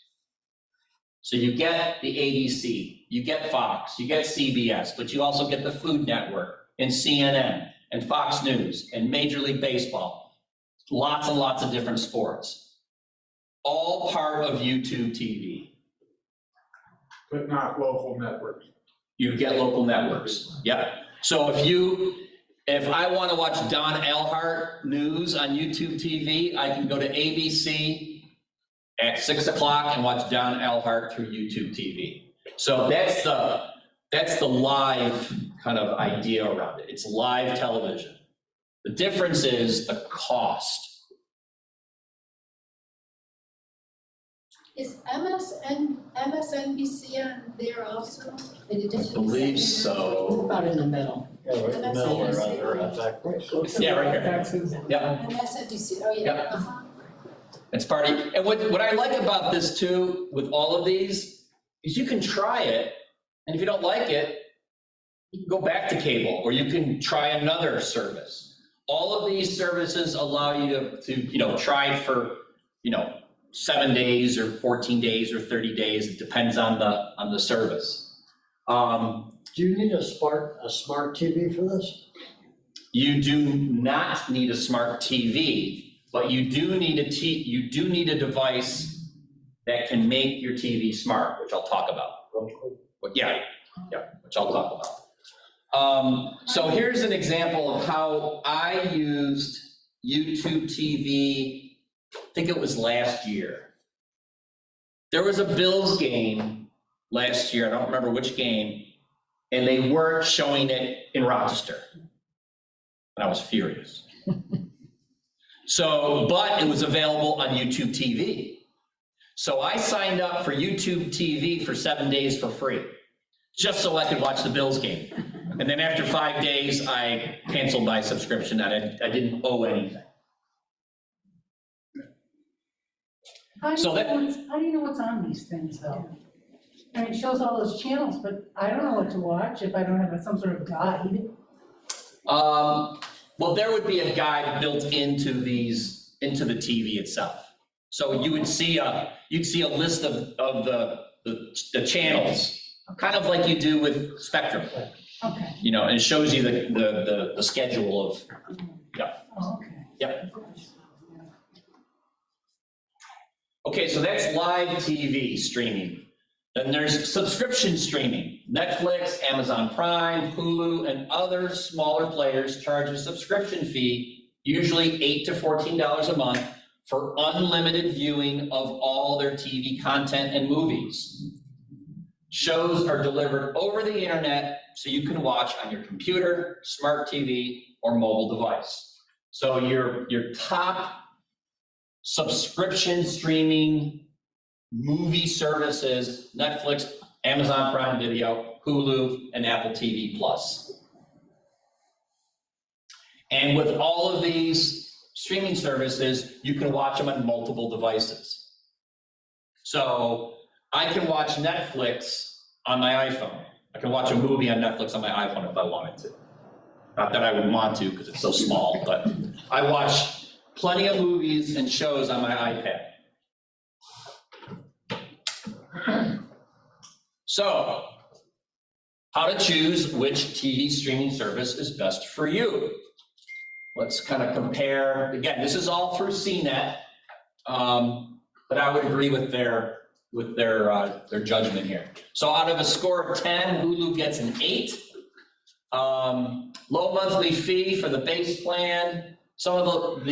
A: So you get the ABC, you get Fox, you get CBS, but you also get the Food Network and CNN and Fox News and Major League Baseball. Lots and lots of different sports. All part of YouTube TV.
G: But not local networks.
A: You get local networks, yeah. So if I want to watch Don Elhart news on YouTube TV, I can go to ABC at 6 o'clock and watch Don Elhart through YouTube TV. So that's the live kind of idea around it. It's live television. The difference is the cost.
C: Is MSNBC on there also? In addition to
A: Believe
C: CNN?
A: so.
E: About in the middle.
F: Yeah, right in the middle or under effect.
A: Yeah, right here.
E: Taxes.
A: Yeah.
C: MSNBC, oh, yeah.
A: Yep. It's party. And what I like about this too, with all of these, is you can try it, and if you don't like it, you can go back to cable, or you can try another service. All of these services allow you to try for, 7 days or 14 days or 30 days. It depends on the service.
F: Do you need a smart TV for this?
A: You do not need a smart TV, but you do need a device that can make your TV smart, which I'll talk about. Yeah, which I'll talk about. So here's an example of how I used YouTube TV. I think it was last year. There was a Bills game last year, I don't remember which game, and they weren't showing it in Rochester. And I was furious. But it was available on YouTube TV. So I signed up for YouTube TV for 7 days for free, just so I could watch the Bills game. And then after 5 days, I canceled my subscription, and I didn't owe anything.
E: How do
A: So
E: you know what's on these things though? I mean, it shows all those channels, but I don't know what to watch if I don't have some sort of guide.
A: Well, there would be a guide built into the TV itself. So you would see a list of the channels, kind of like you do with Spectrum.
E: Okay.
A: And it shows you the schedule of,
E: Oh, okay.
A: Yep. Okay, so that's live TV streaming. Then there's subscription streaming. Netflix, Amazon Prime, Hulu, and other smaller players charge a subscription fee, usually $8 to $14 a month, for unlimited viewing of all their TV content and movies. Shows are delivered over the internet, so you can watch on your computer, smart TV, or mobile device. So your top subscription streaming movie services: Netflix, Amazon Prime Video, Hulu, and Apple TV Plus. And with all of these streaming services, you can watch them on multiple devices. So I can watch Netflix on my iPhone. I can watch a movie on Netflix on my iPhone if I wanted to. Not that I would want to because it's so small, but I watch plenty of movies and shows on my iPad. So, how to choose which TV streaming service is best for you. Let's kind of compare. Again, this is all through CNET, but I would agree with their judgment here. So out of a score of 10, Hulu gets an 8. Low monthly fee for the base plan, some of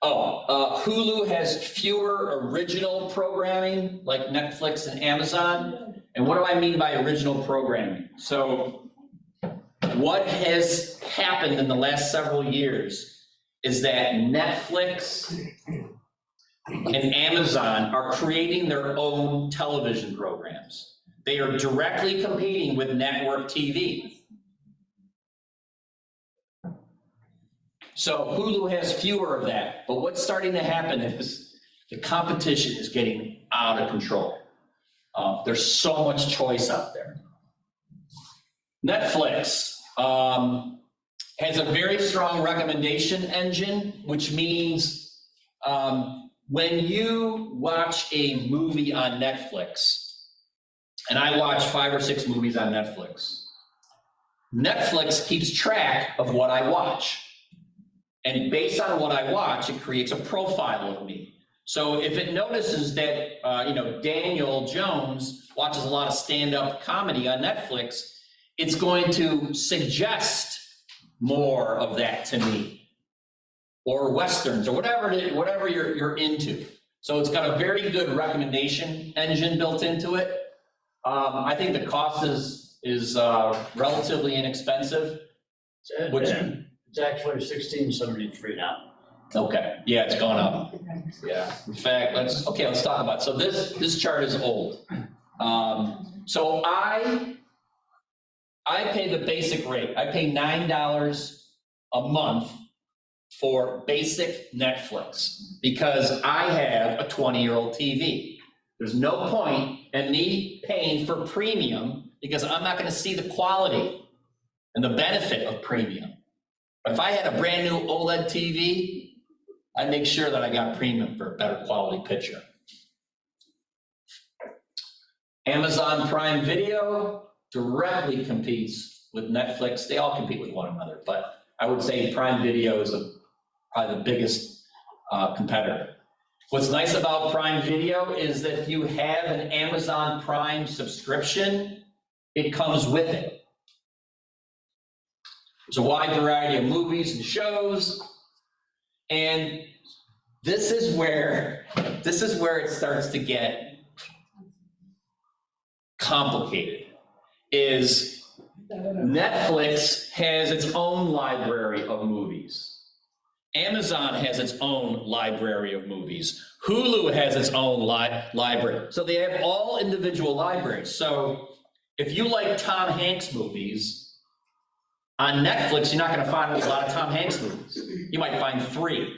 A: Hulu has fewer original programming like Netflix and Amazon. And what do I mean by original programming? So what has happened in the last several years is that Netflix and Amazon are creating their own television programs. They are directly competing with network TV. So Hulu has fewer of that, but what's starting to happen is the competition is getting out of control. There's so much choice out there. Netflix has a very strong recommendation engine, which means when you watch a movie on Netflix, and I watch 5 or 6 movies on Netflix, Netflix keeps track of what I watch. And based on what I watch, it creates a profile of me. So if it notices that, Daniel Jones watches a lot of stand-up comedy on Netflix, it's going to suggest more of that to me, or Westerns, or whatever you're into. So it's got a very good recommendation engine built into it. I think the cost is relatively inexpensive.
F: It's actually $16.73 now.
A: Okay, yeah, it's gone up. Yeah, in fact, let's talk about it. So this chart is old. So I pay the basic rate. I pay $9 a month for basic Netflix because I have a 20-year-old TV. There's no point in me paying for premium because I'm not gonna see the quality and the benefit of premium. If I had a brand new OLED TV, I'd make sure that I got premium for a better quality picture. Amazon Prime Video directly competes with Netflix. They all compete with one another, but I would say Prime Video is probably the biggest competitor. What's nice about Prime Video is that if you have an Amazon Prime subscription, it comes with it. There's a wide variety of movies and shows, and this is where it starts to get complicated. Is Netflix has its own library of movies. Amazon has its own library of movies. Hulu has its own library. So they have all individual libraries. So if you like Tom Hanks movies, on Netflix, you're not gonna find a lot of Tom Hanks movies. You might find 3.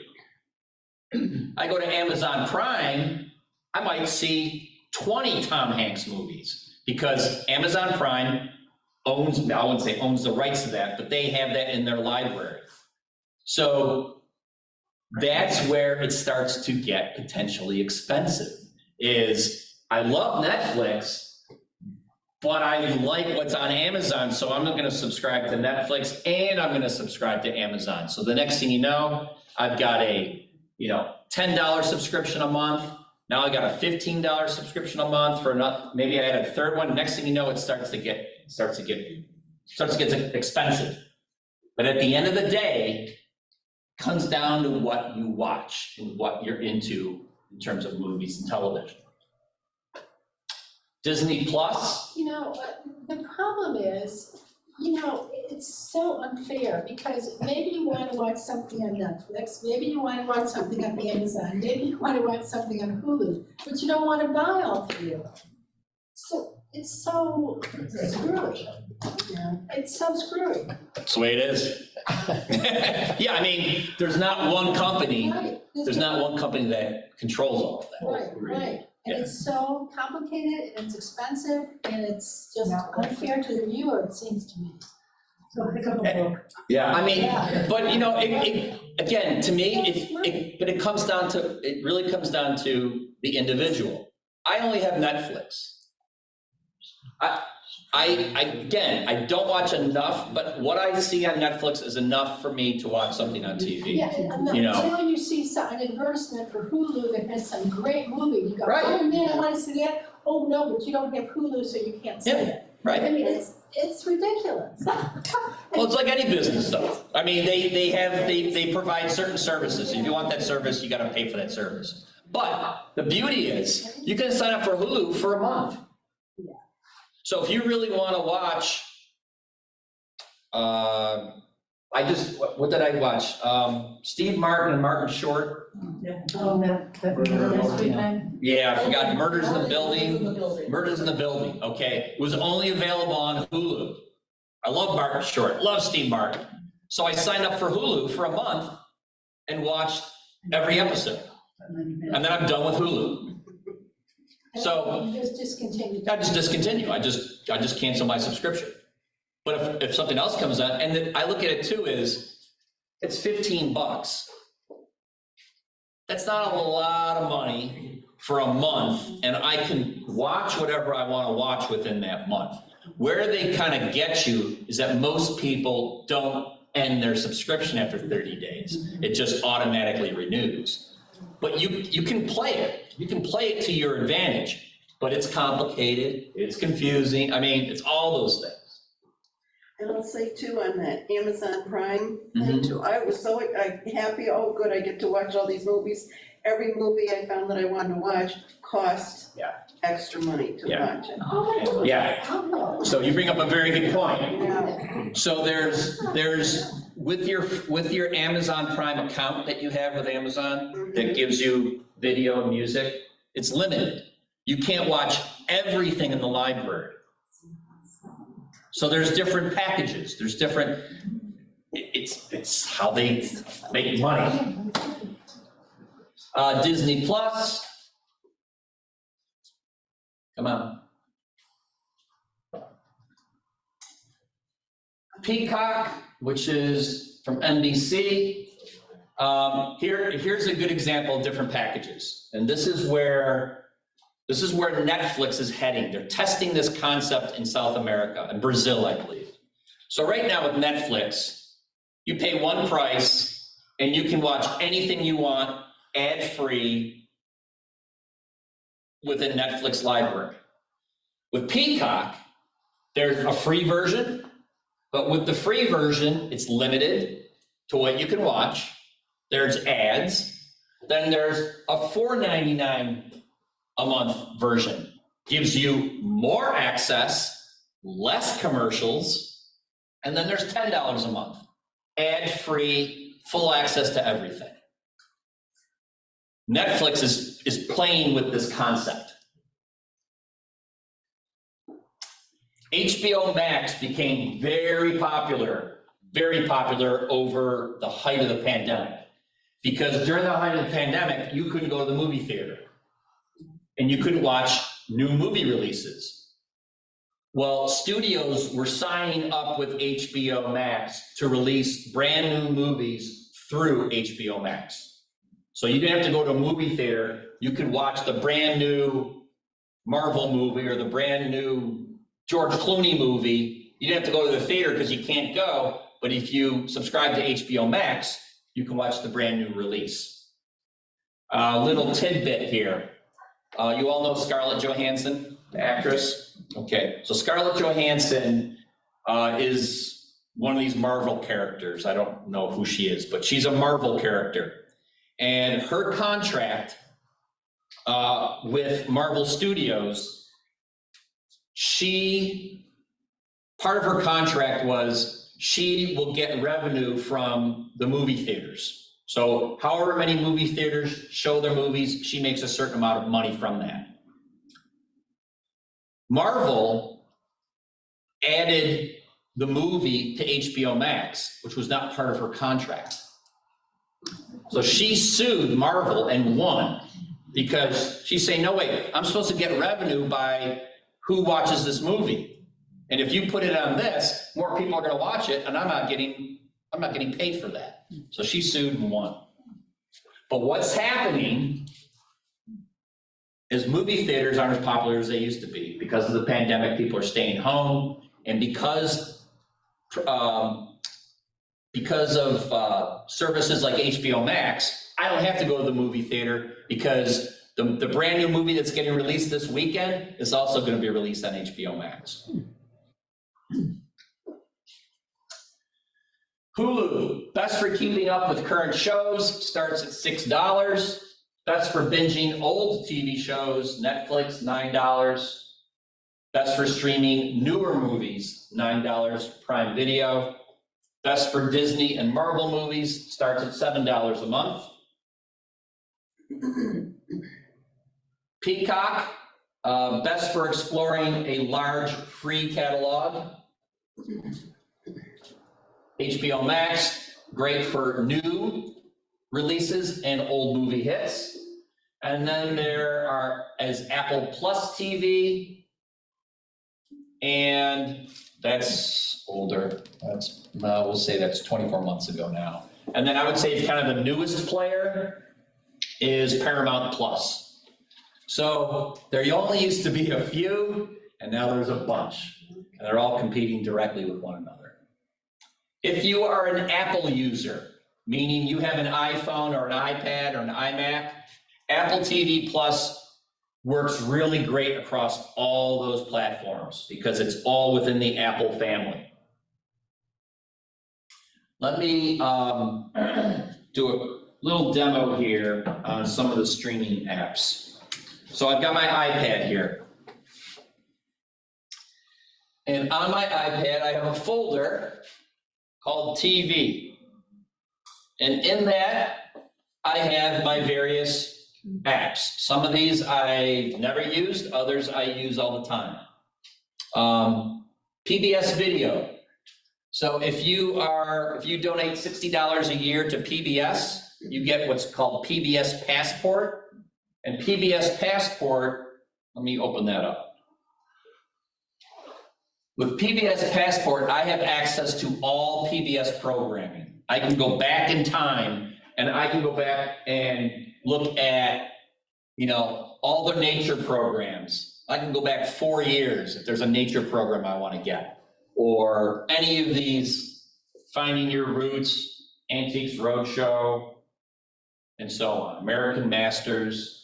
A: I go to Amazon Prime, I might see 20 Tom Hanks movies because Amazon Prime owns, I wouldn't say owns the rights to that, but they have that in their library. So that's where it starts to get potentially expensive, is I love Netflix, but I like what's on Amazon, so I'm not gonna subscribe to Netflix and I'm gonna subscribe to Amazon. So the next thing you know, I've got a $10 subscription a month. Now I got a $15 subscription a month for another, maybe I add a third one. Next thing you know, it starts to get expensive. But at the end of the day, it comes down to what you watch and what you're into in terms of movies and television. Disney Plus.
C: The problem is, it's so unfair because maybe you want to watch something on Netflix, maybe you want to watch something on Amazon, maybe you want to watch something on Hulu, but you don't want to buy all 3 of them. So it's so screwy. It's so screwy.
A: That's the way it is. Yeah, I mean, there's not one company that controls all of that.
C: Right. And it's so complicated, and it's expensive, and it's just unfair to the viewer, it seems to me.
E: So pick up a book.
A: Yeah, I mean, but again, to me, it comes down to, it really comes down to the individual. I only have Netflix. I don't watch enough, but what I see on Netflix is enough for me to watch something on TV.
C: Yeah, until you see an advertisement for Hulu that has some great movie, you go,
A: Right.
C: oh man, I wanna see that. Oh no, but you don't have Hulu, so you can't see it.
A: Right.
C: I mean, it's ridiculous.
A: Well, it's like any business though. I mean, they provide certain services. If you want that service, you gotta pay for that service. But the beauty is, you can sign up for Hulu for a month.
C: Yeah.
A: So if you really wanna watch, what did I watch? Steve Martin and Martin Short.
E: Oh, that mystery thing?
A: Yeah, I forgot, Murders in the Building. Murders in the Building, okay. It was only available on Hulu. I love Martin Short, love Steve Martin. So I signed up for Hulu for a month and watched every episode. And then I'm done with Hulu. So
C: You just discontinue.
A: I just discontinue. I just cancel my subscription. But if something else comes out, and I look at it too is, it's $15. That's not a lot of money for a month, and I can watch whatever I want to watch within that month. Where they kind of get you is that most people don't end their subscription after 30 days. It just automatically renews. But you can play it. You can play it to your advantage, but it's complicated, it's confusing. I mean, it's all those things.
H: And I'll say too, on that Amazon Prime thing too, I was so happy, oh good, I get to watch all these movies. Every movie I found that I wanted to watch cost extra money to watch it.
C: Oh, my
A: Yeah.
C: God.
A: So you bring up a very good point.
H: Yeah.
A: So there's with your Amazon Prime account that you have with Amazon that gives you video and music, it's limited. You can't watch everything in the library. So there's different packages. There's different. It's how they make money. Disney Plus. Come on. Peacock, which is from NBC. Here's a good example of different packages. And this is where Netflix is heading. They're testing this concept in South America and Brazil, I believe. So right now with Netflix, you pay one price and you can watch anything you want ad-free within Netflix library. With Peacock, there's a free version, but with the free version, it's limited to what you can watch. There's ads. Then there's a $4.99 a month version. Gives you more access, less commercials, and then there's $10 a month. Ad-free, full access to everything. Netflix is playing with this concept. HBO Max became very popular over the height of the pandemic. Because during the height of the pandemic, you couldn't go to the movie theater and you couldn't watch new movie releases. Well, studios were signing up with HBO Max to release brand new movies through HBO Max. So you didn't have to go to a movie theater. You could watch the brand new Marvel movie or the brand new George Clooney movie. You didn't have to go to the theater because you can't go, but if you subscribe to HBO Max, you can watch the brand new release. Little tidbit here. You all know Scarlett Johansson, the actress? Okay, so Scarlett Johansson is one of these Marvel characters. I don't know who she is, but she's a Marvel character. And her contract with Marvel Studios, part of her contract was she will get revenue from the movie theaters. So however many movie theaters show their movies, she makes a certain amount of money from that. Marvel added the movie to HBO Max, which was not part of her contract. So she sued Marvel and won because she's saying, no, wait, I'm supposed to get revenue by who watches this movie. And if you put it on this, more people are going to watch it, and I'm not getting paid for that. So she sued and won. But what's happening is movie theaters aren't as popular as they used to be because of the pandemic. People are staying home, and because of services like HBO Max, I don't have to go to the movie theater because the brand new movie that's getting released this weekend is also going to be released on HBO Max. Hulu, best for keeping up with current shows, starts at $6. Best for binging old TV shows, Netflix, $9. Best for streaming newer movies, $9, Prime Video. Best for Disney and Marvel movies, starts at $7 a month. Peacock, best for exploring a large free catalog. HBO Max, great for new releases and old movie hits. And then there is Apple Plus TV, and that's older. We'll say that's 24 months ago now. And then I would say kind of the newest player is Paramount Plus. So there only used to be a few, and now there's a bunch, and they're all competing directly with one another. If you are an Apple user, meaning you have an iPhone or an iPad or an iMac, Apple TV Plus works really great across all those platforms because it's all within the Apple family. Let me do a little demo here on some of the streaming apps. So I've got my iPad here. And on my iPad, I have a folder called TV. And in that, I have my various apps. Some of these I've never used, others I use all the time. PBS Video. So if you donate $60 a year to PBS, you get what's called PBS Passport. And PBS Passport, let me open that up. With PBS Passport, I have access to all PBS programming. I can go back in time and I can go back and look at, all the nature programs. I can go back 4 years if there's a nature program I want to get, or any of these Finding Your Roots, Antiques Roadshow, and so on, American Masters.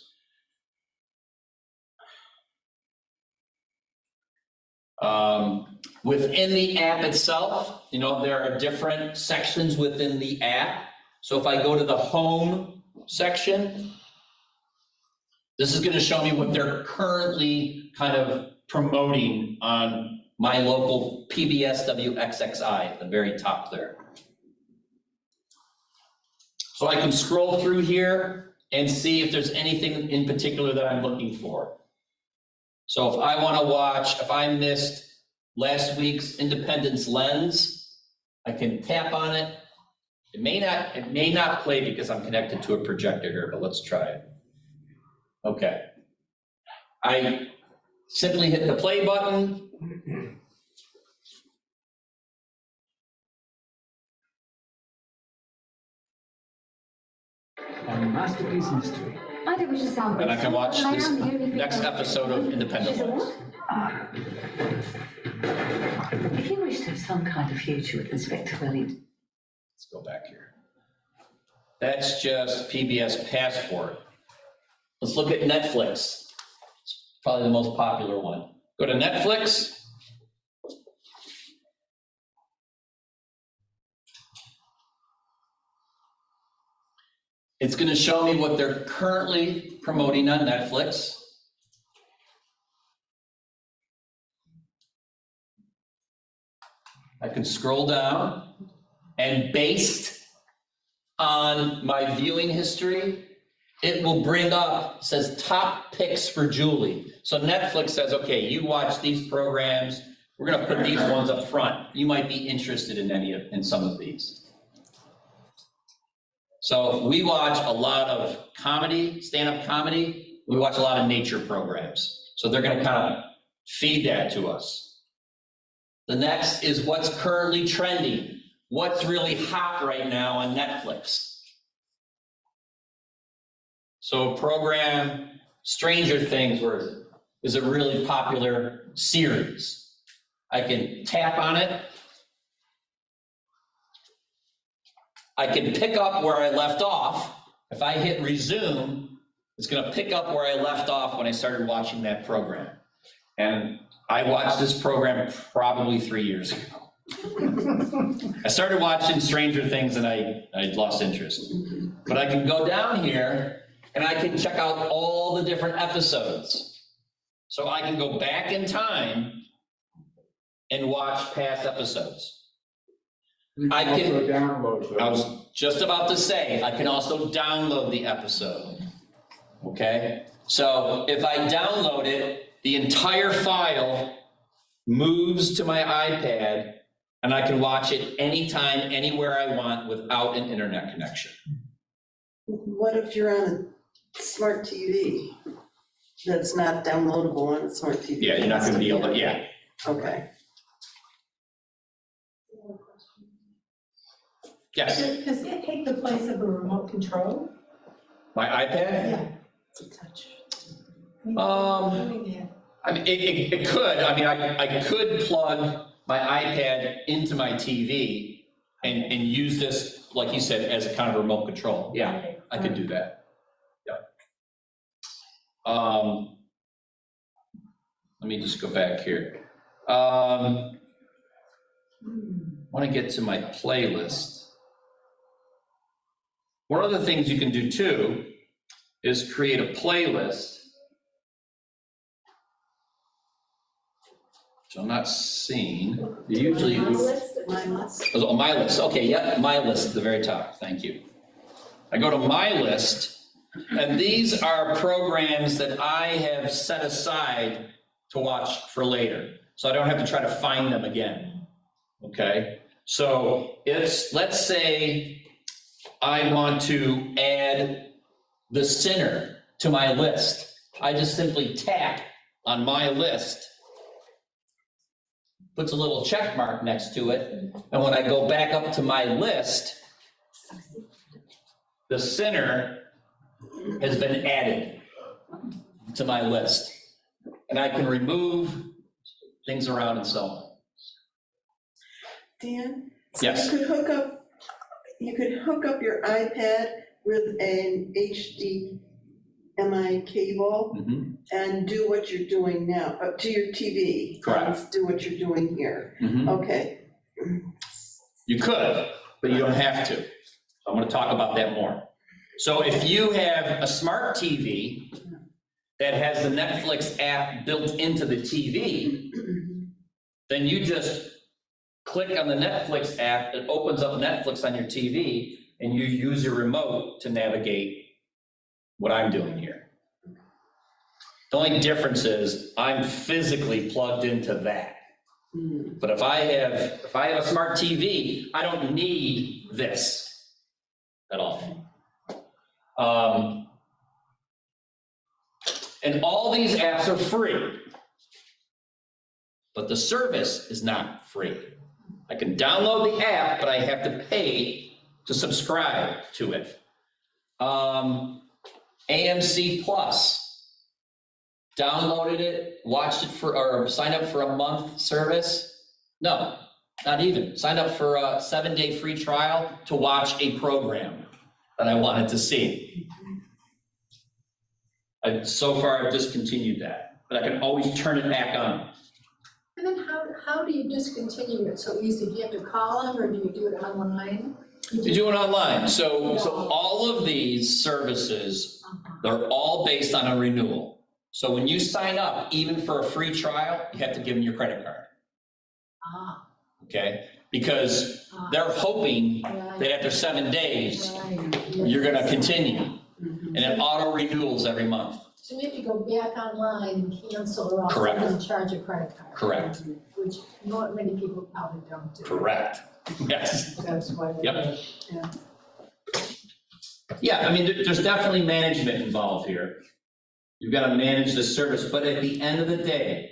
A: Within the app itself, there are different sections within the app. So if I go to the home section, this is going to show me what they're currently kind of promoting on my local PBS WXXI at the very top there. So I can scroll through here and see if there's anything in particular that I'm looking for. So if I want to watch, if I missed last week's Independence Lens, I can tap on it. It may not play because I'm connected to a projector here, but let's try it. Okay. I simply hit the play button.
I: Masterpiece mystery. I don't wish to sound
A: And I can watch this next episode of Independent Lens.
I: If you wish to have some kind of future with Inspector Wellington.
A: Let's go back here. That's just PBS Passport. Let's look at Netflix. It's probably the most popular one. Go to Netflix. It's going to show me what they're currently promoting on Netflix. I can scroll down, and based on my viewing history, it will bring up, says top picks for Julie. So Netflix says, okay, you watch these programs, we're going to put these ones up front. You might be interested in some of these. So we watch a lot of comedy, stand-up comedy. We watch a lot of nature programs. So they're going to kind of feed that to us. The next is what's currently trending. What's really hot right now on Netflix? So program Stranger Things, where is a really popular series. I can tap on it. I can pick up where I left off. If I hit resume, it's going to pick up where I left off when I started watching that program. And I watched this program probably 3 years ago. I started watching Stranger Things and I lost interest. But I can go down here and I can check out all the different episodes. So I can go back in time and watch past episodes. I can
G: also download
A: I
G: those.
A: was just about to say, I can also download the episode, okay? So if I download it, the entire file moves to my iPad and I can watch it anytime, anywhere I want without an internet connection.
H: What if you're on a smart TV that's not downloadable on a smart TV?
A: Yeah, you're not gonna be able to, yeah.
H: Okay.
A: Yes,
E: Does it take the place of a remote control?
A: my iPad?
E: Yeah. It's a touch.
A: I mean, it could, I mean, I could plug my iPad into my TV and use this, like you said, as a kind of remote control. Yeah, I could do that. Yep. Let me just go back here. I want to get to my playlist. One of the things you can do too is create a playlist. Which I'm not seeing. Usually,
H: My list.
A: oh, my list. Okay, yeah, my list at the very top. Thank you. I go to my list, and these are programs that I have set aside to watch for later, so I don't have to try to find them again. Okay, so if, let's say I want to add The Sinner to my list, I just simply tap on my list, puts a little check mark next to it, and when I go back up to my list, The Sinner has been added to my list. And I can remove things around and so on.
H: Dan? so
A: Yes.
H: You could hook up your iPad with an HDMI cable
A: Mhm,
H: and do what you're doing now, up to your TV.
A: Correct.
H: And do what you're doing here.
A: mhm.
H: Okay.
A: You could, but you don't have to. I'm gonna talk about that more. So if you have a smart TV that has the Netflix app built into the TV, then you just click on the Netflix app, it opens up Netflix on your TV, and you use your remote to navigate what I'm doing here. The only difference is I'm physically plugged into that. But if I have a smart TV, I don't need this at all. And all these apps are free, but the service is not free. I can download the app, but I have to pay to subscribe to it. AMC Plus, downloaded it, watched it or signed up for a month service. No, not even. Signed up for a 7-day free trial to watch a program that I wanted to see. So far, I've discontinued that, but I can always turn it back on.
C: And then how do you discontinue it so easy? Do you have to call them or do you do it online?
A: You do it online. So all of these services, they're all based on a renewal. So when you sign up, even for a free trial, you have to give them your credit card,
C: Ah,
A: okay? Because they're hoping that after 7 days, you're gonna continue. And it auto renewals every month.
C: So you have to go back online and cancel or else they're
A: Correct.
C: gonna charge a credit card.
A: Correct.
C: Which not many people probably don't do.
A: Correct. Yes.
C: That's why.
A: Yep. Yeah, I mean, there's definitely management involved here. You've got to manage the service, but at the end of the day,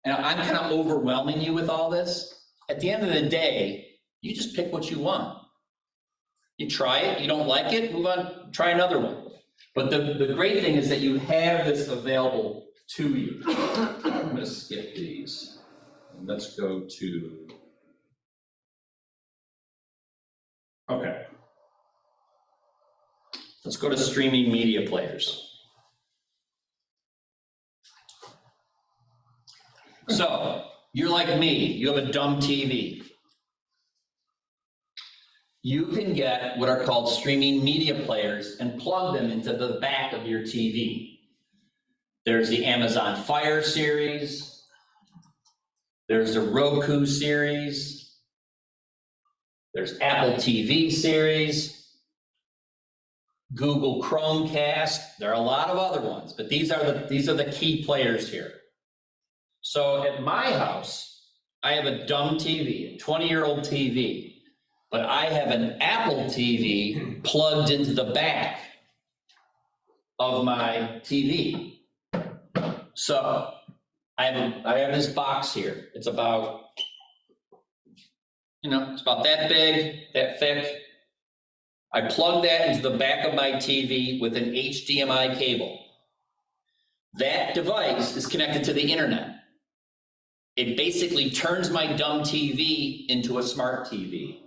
A: and I'm kind of overwhelming you with all this, at the end of the day, you just pick what you want. You try it, you don't like it, move on, try another one. But the great thing is that you have this available to you. I'm gonna skip these. Let's go to, okay. Let's go to streaming media players. So, you're like me, you have a dumb TV. You can get what are called streaming media players and plug them into the back of your TV. There's the Amazon Fire series. There's the Roku series. There's Apple TV series. Google Chromecast. There are a lot of other ones, but these are the key players here. So at my house, I have a dumb TV, a 20-year-old TV, but I have an Apple TV plugged into the back of my TV. So I have this box here. It's about, it's about that big, that thick. I plug that into the back of my TV with an HDMI cable. That device is connected to the internet. It basically turns my dumb TV into a smart TV.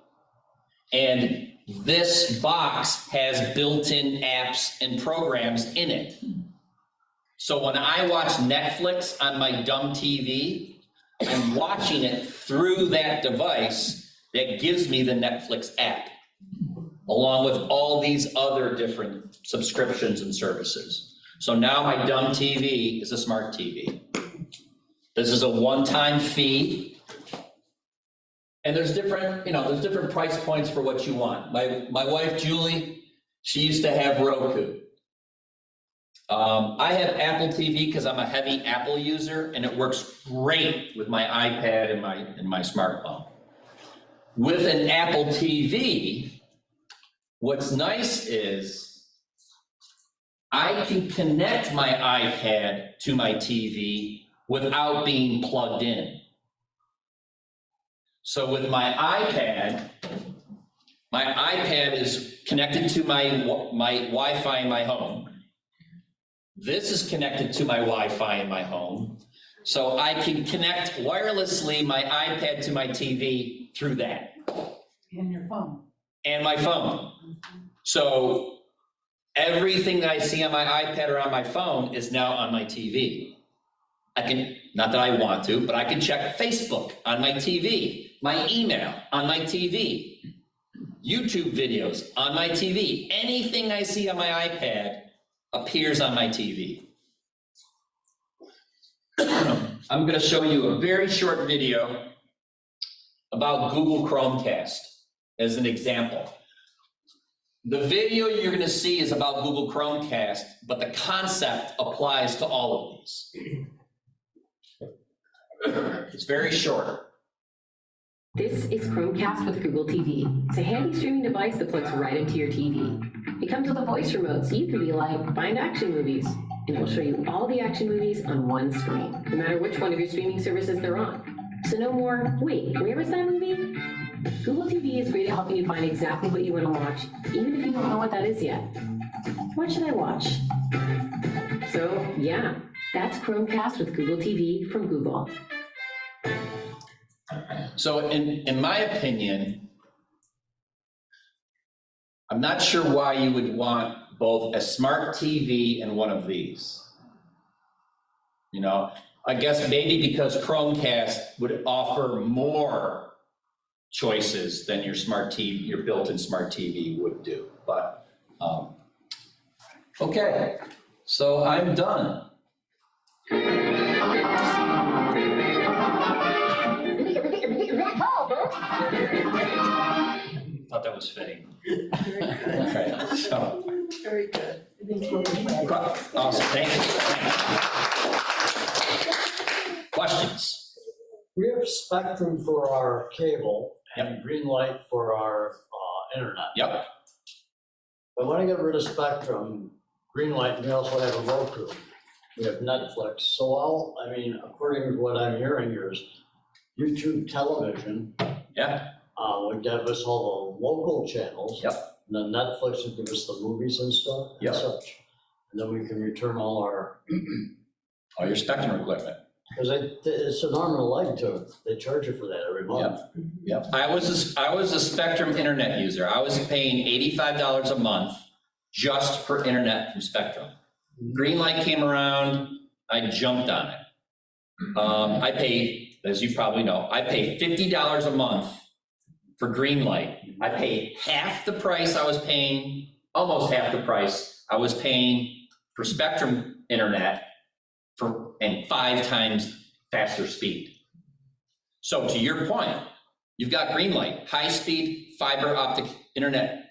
A: And this box has built-in apps and programs in it. So when I watch Netflix on my dumb TV, I'm watching it through that device that gives me the Netflix app, along with all these other different subscriptions and services. So now my dumb TV is a smart TV. This is a one-time fee. And there's different price points for what you want. My wife, Julie, she used to have Roku. I have Apple TV because I'm a heavy Apple user, and it works great with my iPad and my smartphone. With an Apple TV, what's nice is I can connect my iPad to my TV without being plugged in. So with my iPad is connected to my Wi-Fi in my home. This is connected to my Wi-Fi in my home. So I can connect wirelessly my iPad to my TV through that.
E: And your phone.
A: And my phone. So everything that I see on my iPad or on my phone is now on my TV. I can, not that I want to, but I can check Facebook on my TV, my email on my TV, YouTube videos on my TV. Anything I see on my iPad appears on my TV. I'm going to show you a very short video about Google Chromecast as an example. The video you're going to see is about Google Chromecast, but the concept applies to all of these. It's very short.
J: This is Chromecast with Google TV. It's a handy streaming device that plugs right into your TV. It comes with a voice remote, so you can be like, find action movies, and it will show you all the action movies on one screen, no matter which one of your streaming services they're on. So no more, wait, where is that movie? Google TV is great at helping you find exactly what you want to watch, even if you don't know what that is yet. What should I watch? So yeah, that's Chromecast with Google TV from Google.
A: So in my opinion, I'm not sure why you would want both a smart TV and one of these. I guess maybe because Chromecast would offer more choices than your smart TV, your built-in smart TV would do. But okay, so I'm done. Thought that was fitting. Okay, so.
H: Very good.
A: Awesome, thank you. Questions?
F: We have spectrum for our cable and green light for our internet.
A: Yep.
F: But when I get rid of spectrum, green light, we also have a Roku. We have Netflix. So according to what I'm hearing here is YouTube television.
A: Yeah.
F: Would give us all the local channels.
A: Yep.
F: And then Netflix would give us the movies and stuff and
A: Yep.
F: such. And then we can return all our,
A: All your Spectrum equipment.
F: because it's an arm and a leg to it. They charge you for that every month.
A: Yep. I was a Spectrum internet user. I was paying $85 a month just for internet from Spectrum. Greenlight came around, I jumped on it. I pay, as you probably know, I pay $50 a month for Greenlight. I pay half the price I was paying, almost half the price I was paying for Spectrum internet and 5 times faster speed. So to your point, you've got Greenlight, high-speed fiber optic internet.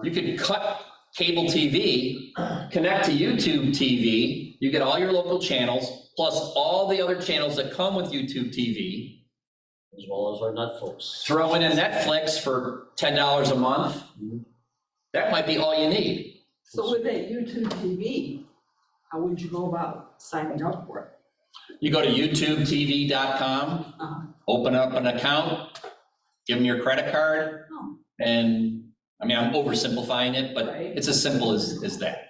A: You could cut cable TV, connect to YouTube TV, you get all your local channels, plus all the other channels that come with YouTube TV.
F: As well as our Netflix.
A: Throw in a Netflix for $10 a month. That might be all you need.
K: So with that YouTube TV, how would you go about signing up for it?
A: You go to youtubetv.com, open up an account, give them your credit card, and, I mean, I'm oversimplifying it, but it's as simple as that.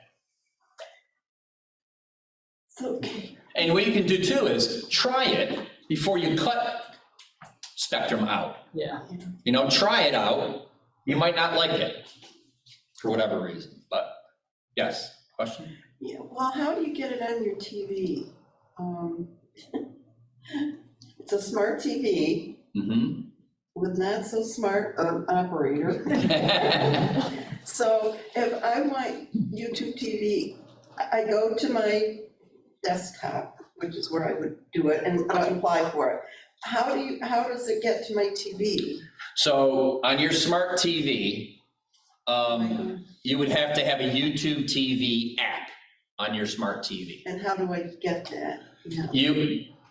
H: Okay.
A: And what you can do too is try it before you cut Spectrum out.
K: Yeah.
A: You know, try it out. You might not like it for whatever reason, but yes, question?
H: Yeah, well, how do you get it on your TV? It's a smart TV with not so smart operator. So if I want YouTube TV, I go to my desktop, which is where I would do it, and apply for it. How does it get to my TV?
A: So on your smart TV, you would have to have a YouTube TV app on your smart TV.
H: And how do I get that?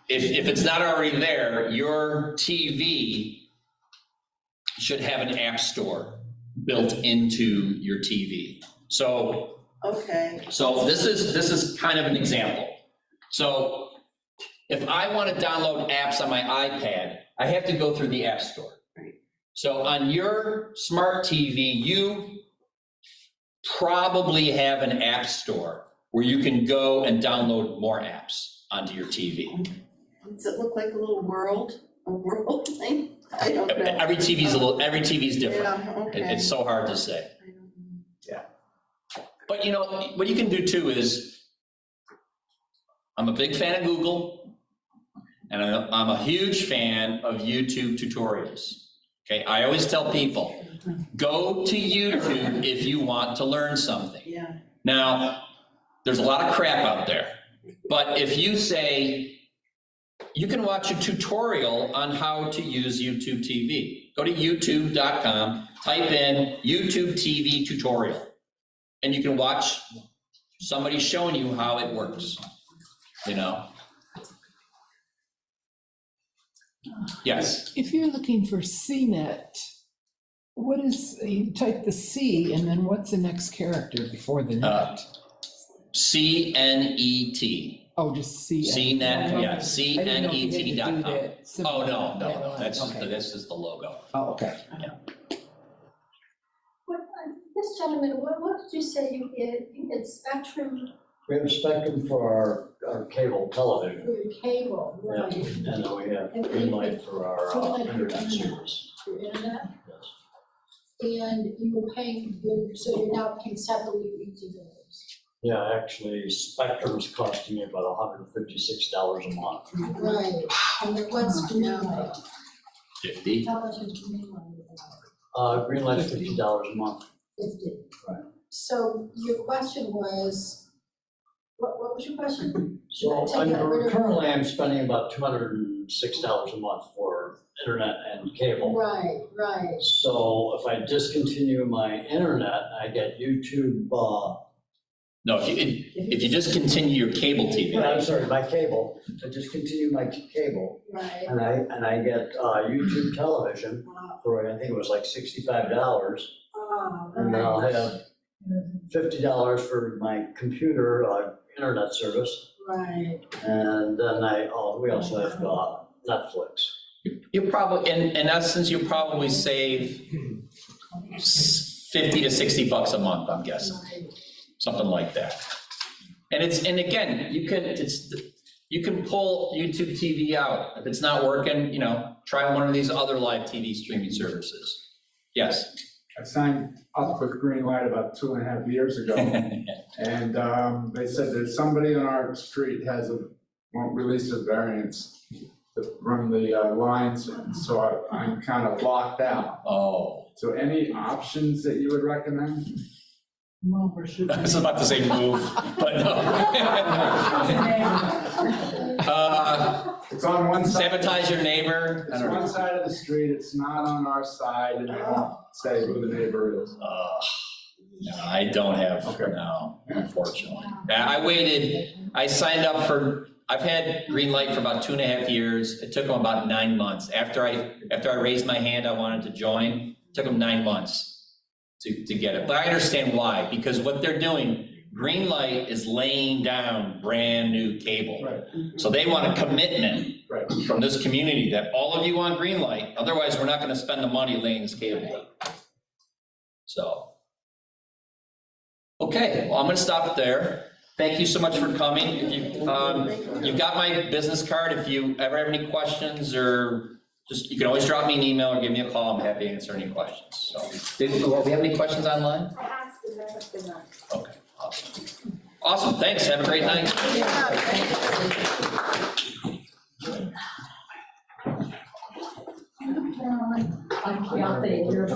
A: If it's not already there, your TV should have an app store built into your TV. So,
H: okay.
A: So this is kind of an example. So if I want to download apps on my iPad, I have to go through the app store.
H: Right.
A: So on your smart TV, you probably have an app store where you can go and download more apps onto your TV.
H: Does it look like a little world thing? I don't know.
A: Every TV's different.
H: Yeah, okay.
A: It's so hard to say. Yeah. But you know, what you can do too is, I'm a big fan of Google, and I'm a huge fan of YouTube tutorials. Okay, I always tell people, go to YouTube if you want to learn something.
H: Yeah.
A: Now, there's a lot of crap out there, but if you say, you can watch a tutorial on how to use YouTube TV. Go to youtube.com, type in YouTube TV tutorial, and you can watch somebody showing you how it works, you know? Yes?
L: If you're looking for CNET, what is, you type the C and then what's the next character before the net?
A: CNET.
L: Oh, just C.
A: CNET, yeah,
L: I didn't know if you had to do
A: CNET.com.
L: that simple.
A: Oh, no,
L: Yeah,
A: that's
L: okay.
A: this is the logo.
L: Oh, okay.
C: This gentleman, what did you say you get Spectrum
F: We have Spectrum for our cable television.
C: for your cable,
F: Yeah,
C: right?
F: and then we have
C: And-
F: Greenlight for our
C: Greenlight for
F: internet
C: internet.
F: service.
C: For internet,
F: Yes.
C: and you were paying, so you're now paying separately for each of those.
F: Yeah, actually, Spectrum's costing me about $156 a month.
C: Right, and then what's Greenlight?
A: 50.
C: How much is Greenlight?
F: Greenlight's $50 a month.
C: 50.
F: Right.
C: So your question was, what was your question?
F: So
C: Take that rid of-
F: currently I'm spending about $206 a month for internet and cable.
C: Right, right.
F: So if I discontinue my internet, I get YouTube,
A: No, if you just continue your cable TV.
F: I'm sorry, my cable, I discontinue my cable
C: Right.
F: and I get YouTube television
C: Wow.
F: for, I think it was like $65.
C: Oh,
F: And then I'll
C: right.
F: have $50 for my computer, internet service.
C: Right.
F: And then we also have Netflix.
A: You probably, in essence, you probably save 50 to 60 bucks a month, I'm guessing,
C: Right.
A: something like that. And again, you can pull YouTube TV out. If it's not working, you know, try one of these other live TV streaming services. Yes?
G: I signed up with Greenlight about 2.5 years ago. And they said that somebody on our street has a won't release a variance to run the lines, so I'm kind of blocked out.
A: Oh,
G: So any options that you would recommend?
E: Move or shoot.
A: I was about to say move, but no.
G: It's on one side.
A: Sabotage your neighbor? I
G: It's
A: don't know.
G: one side of the street, it's not on our side, and it won't say who the neighbor is.
A: No, I don't have,
G: Okay.
A: no, unfortunately. I waited, I signed up for, I've had green light for about 2.5 years. It took them about 9 months. After I raised my hand, I wanted to join. It took them 9 months to get it. But I understand why, because what they're doing, green light is laying down brand new cable.
G: Right.
A: So they want a commitment
G: Right.
A: from this community that all of you want green light, otherwise we're not gonna spend the money laying this cable. So. Okay, well, I'm gonna stop there. Thank you so much for coming. If you've got my business card. If you ever have any questions or just, you can always drop me an email or give me a call. I'm happy to answer any questions. So, do we have any questions online?
M: I asked and that has been done.
A: Okay, awesome. Awesome, thanks. Have a great night.
E: I'm Kathy, you're.